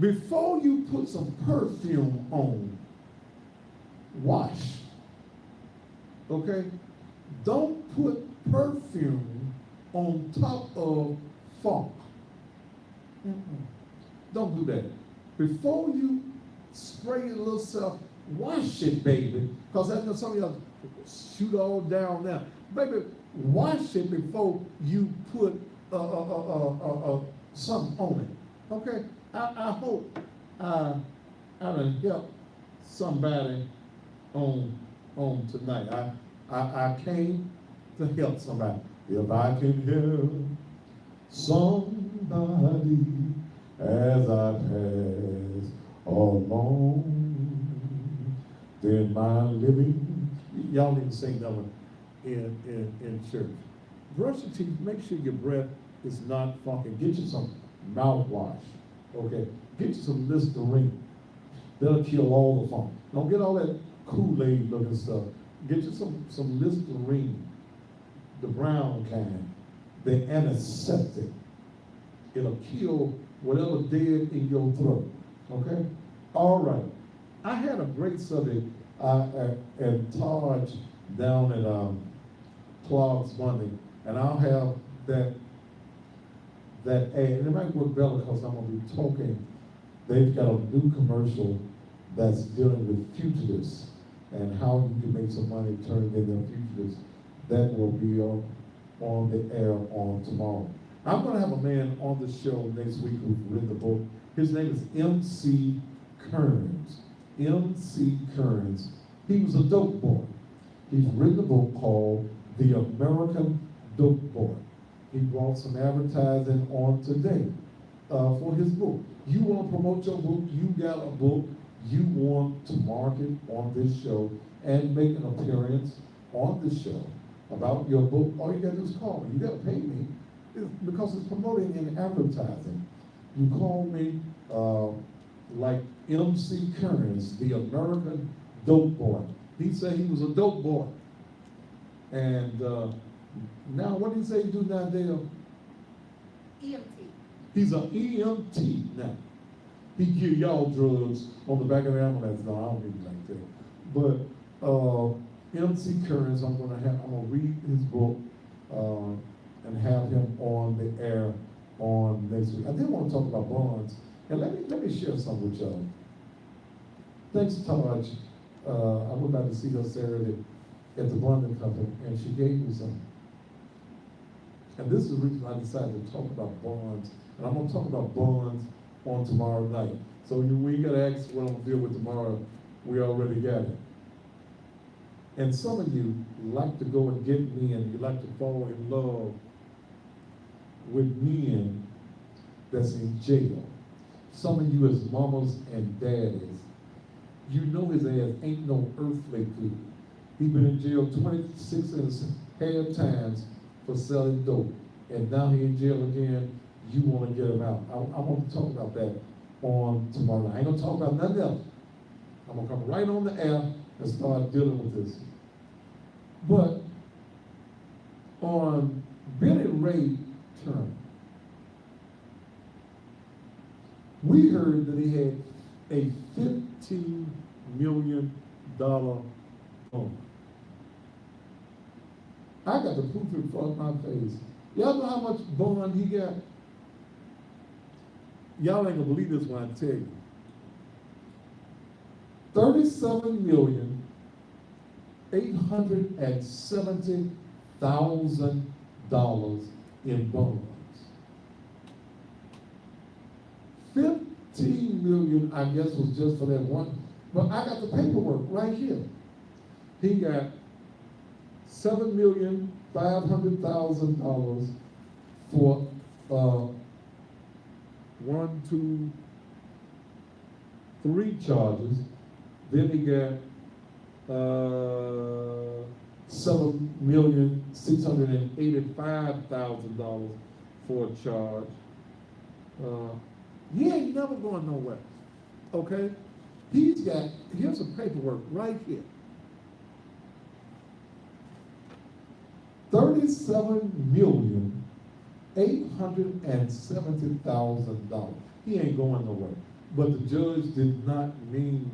Before you put some perfume on, wash. Okay? Don't put perfume on top of funk. Don't do that. Before you spray your little self, wash it, baby. Because I know some of y'all shoot all down now. Baby, wash it before you put something on it. Okay? I hope I done help somebody on tonight. I came to help somebody. If I can help somebody as I pass along, then my living, y'all need to sing that one in church. brush your teeth, make sure your breath is not funky. Get you some mouthwash, okay? Get you some Listerine. That'll kill all the funk. Don't get all that Kool-Aid looking stuff. Get you some Listerine, the brown kind, the antiseptic. It'll kill whatever dead in your throat, okay? All right. I had a great subject at Taj down at Clark's Monday, and I'll have that ad. And it might work better because I'm going to be talking. They've got a new commercial that's dealing with fugitives and how you can make some money turning in their fugitives. That will be on the air on tomorrow. I'm going to have a man on the show next week who's written the book. His name is M.C. Kearns. M.C. Kearns. He was a dope boy. He's written a book called The American Dope Boy. He brought some advertising on today for his book. You want to promote your book, you got a book you want to market on this show and make an appearance on the show about your book, all you got to do is call me. You got to pay me because it's promoting and advertising. You call me like M.C. Kearns, the American Dope Boy. He said he was a dope boy. And now, what did he say he do now, Dale? EMT. He's an EMT now. He give y'all drugs on the back of the ambulance. No, I don't mean like that. But MC Kearns, I'm gonna read his book and have him on the air on next week. I did want to talk about bonds, and let me share something with y'all. Thanks, Taj. I went back to see her Saturday at the bonding company, and she gave me some. And this is the reason I decided to talk about bonds, and I'm gonna talk about bonds on tomorrow night. So we got to ask what I'm going to deal with tomorrow. We already got it. And some of you like to go and get men. You like to fall in love with men that's in jail. Some of you as mamas and daddies, you know his ass ain't no earthly good. He been in jail 26 and a half times for selling dope. And now he in jail again. You want to get him out. I want to talk about that on tomorrow night. I ain't going to talk about nothing else. I'm going to come right on the air and start dealing with this. But on Billy Ray term, we heard that he had a $15 million loan. I got the proof in front of my face. Y'all know how much bond he got? Y'all ain't gonna believe this when I tell you. $37,870,000 in bonds. $15 million, I guess, was just for that one. But I got the paperwork right here. He got $7,500,000 for 1, 2, 3 charges. Then he got $7,685,000 for a charge. He ain't never going nowhere. Okay? Here's some paperwork right here. $37,870,000. He ain't going nowhere. But the judge did not mean,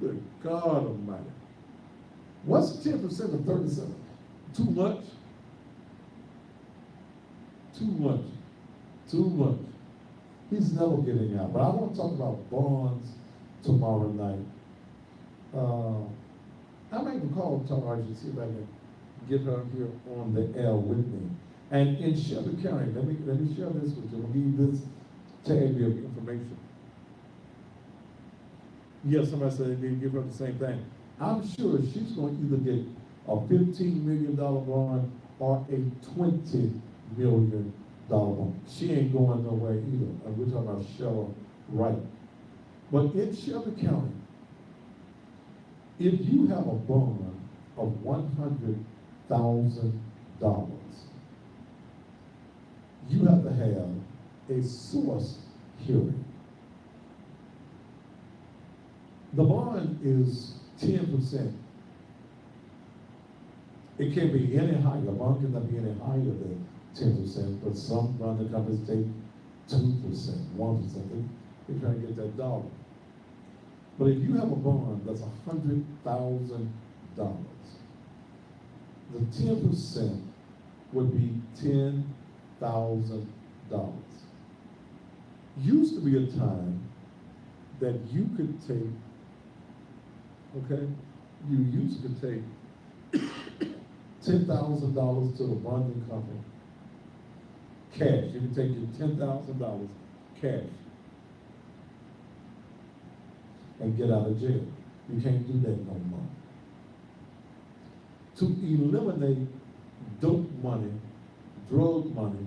good God Almighty. What's 10% of 37? Too much? Too much. Too much. He's never getting out. But I want to talk about bonds tomorrow night. I might even call Tara to see if I can get her here on the air with me. And in Shelby County, let me share this with you. I'll give you this tag of information. Yes, somebody said they need to give her the same thing. I'm sure she's going to either get a $15 million bond or a $20 million bond. She ain't going nowhere either. And we're talking about Cheryl Wright. But in Shelby County, if you have a bond of $100 You have to have a source hearing. The bond is 10%. It can be any higher. A bond cannot be any higher than 10%, but some bonding companies take 2%, 1%. They try to get that dollar. But if you have a bond that's $100,000, the 10% would be $10,000. Used to be a time that you could take, okay, you used to take $10,000 to the bonding company, cash. You can take your $10,000 cash and get out of jail. You can't do that no more. To eliminate dope money, drug money,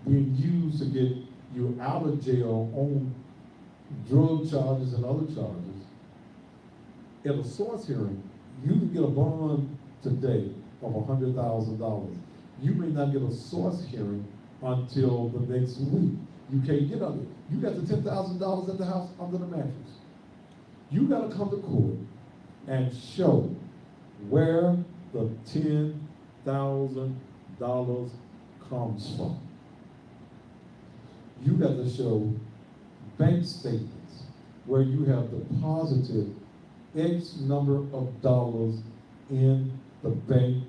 being used to get you out of jail on drug charges and other charges, at a source hearing, you can get a bond today of $100,000. You may not get a source hearing until the next week. You can't get under it. You got the $10,000 at the house under the mattress. You got to come to court and show where the $10,000 comes from. You got to show bank statements where you have deposited X number of dollars in the bank,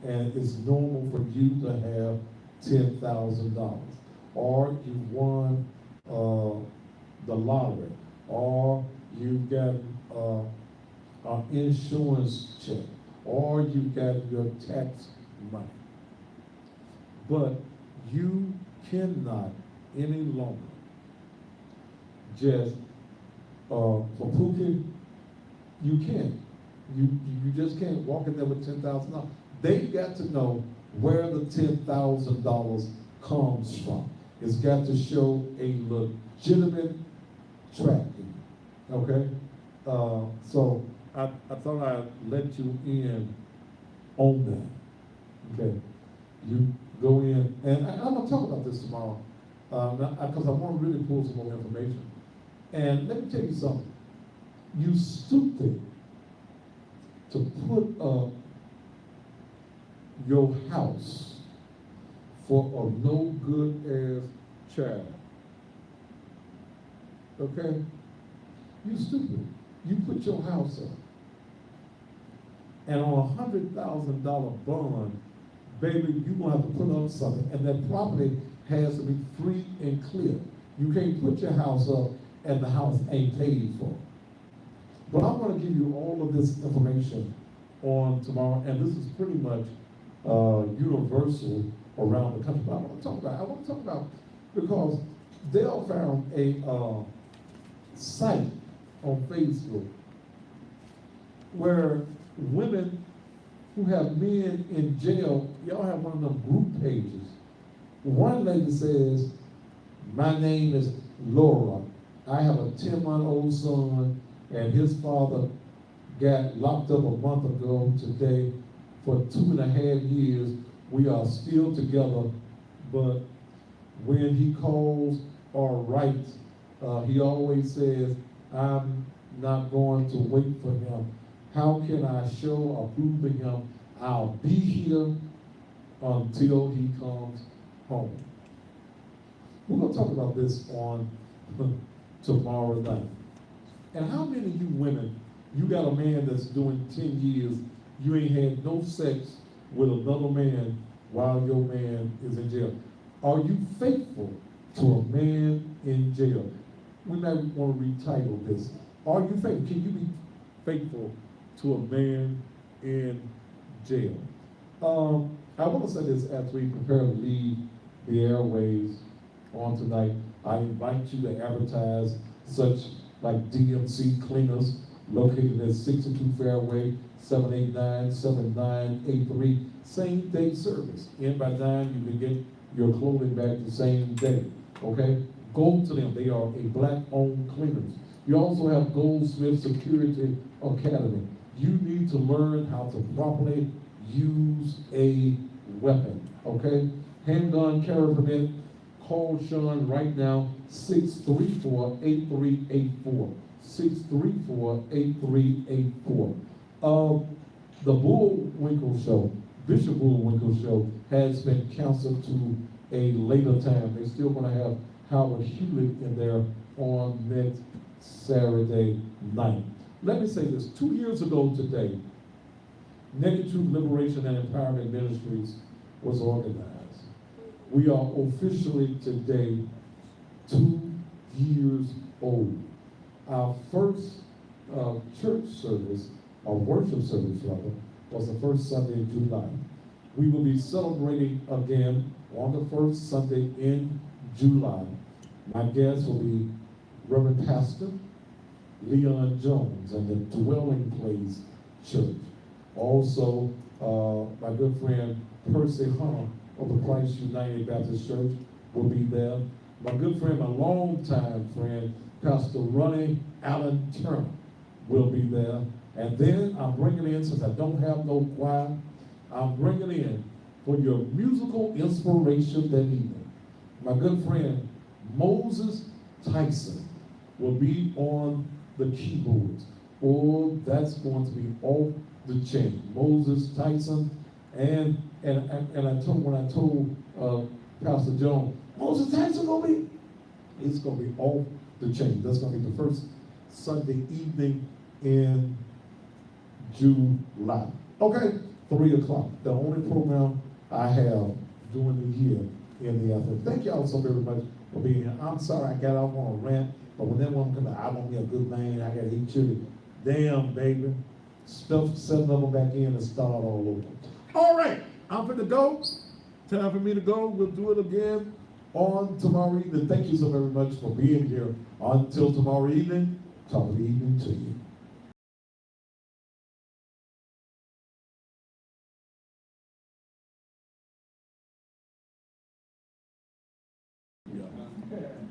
and it's normal for you to have $10,000. Or you won the lottery, or you've got an insurance check, or you've got your tax money. But you cannot any longer just, for Pookie, you can't. You just can't walk in there with $10,000. They've got to know where the $10,000 comes from. It's got to show a legitimate tracking, okay? So I thought I'd let you in on that, okay? You go in, and I'm gonna talk about this tomorrow, because I want to really pull some more information. And let me tell you something. You stupid to put up your house for a no good ass child. Okay? You stupid. You put your house up. And on a $100,000 bond, baby, you're gonna have to put up something. And that property has to be free and clear. You can't put your house up and the house ain't paid for. But I'm going to give you all of this information on tomorrow, and this is pretty much universal around the country. But I want to talk about because Dale found a site on Facebook where women who have men in jail, y'all have one of them group pages. One lady says, my name is Laura. I have a 10-month-old son, and his father got locked up a month ago today for 2.5 years. We are still together, but when he calls or writes, he always says, I'm not going to wait for him. How can I show or prove to him I'll be here until he comes home? We're going to talk about this on tomorrow night. And how many of you women, you got a man that's doing 10 years, you ain't had no sex with another man while your man is in jail? Are you faithful to a man in jail? We might want to retitle this. Are you faithful? Can you be faithful to a man in jail? I want to say this as we prepare to leave the airways on tonight. I invite you to advertise such like DMC cleaners located at 62 Fairway, 789-7983. Same day service. In by 9, you can get your clothing back the same day. Okay? Go to them. They are a black-owned cleaners. You also have Goldsmith Security Academy. You need to learn how to properly use a weapon, okay? Handgun carry permit, call Sean right now, 634-8384. 634-8384. The Bullwinkle Show, Bishop Bullwinkle Show, has been canceled to a later time. They're still gonna have Howard Hewlett in there on next Saturday night. Let me say this, 2 years ago today, Naked Truth Liberation and Empowerment Ministries was organized. We are officially today 2 years old. Our first church service, or worship service rather, was the first Sunday in July. We will be celebrating again on the first Sunday in July. My guest will be Reverend Pastor Leon Jones and the Dwelling Place Church. Also, my good friend Percy Hunter of the Christ United Baptist Church will be there. My good friend, my longtime friend, Pastor Ronnie Allen Turner will be there. And then I'm bringing in, since I don't have no choir, I'm bringing in for your musical inspiration that evening. My good friend Moses Tyson will be on the keyboards. Oh, that's going to be off the chain. Moses Tyson, and I told, when I told Pastor Jones, Moses Tyson gonna be, it's gonna be off the chain. That's gonna be the first Sunday evening in July. Okay, 3 o'clock. The only program I have during the year in the afternoon. Thank y'all so very much for being here. I'm sorry I got off on a rant, but when that woman comes out, I want me a good man. I got 8 children. Damn, baby. Stuff 7 of them back in and start all over. All right, I'm finna go. Time for me to go. We'll do it again on tomorrow evening. Thank you so very much for being here. Until tomorrow evening, top of the evening to you. Yeah.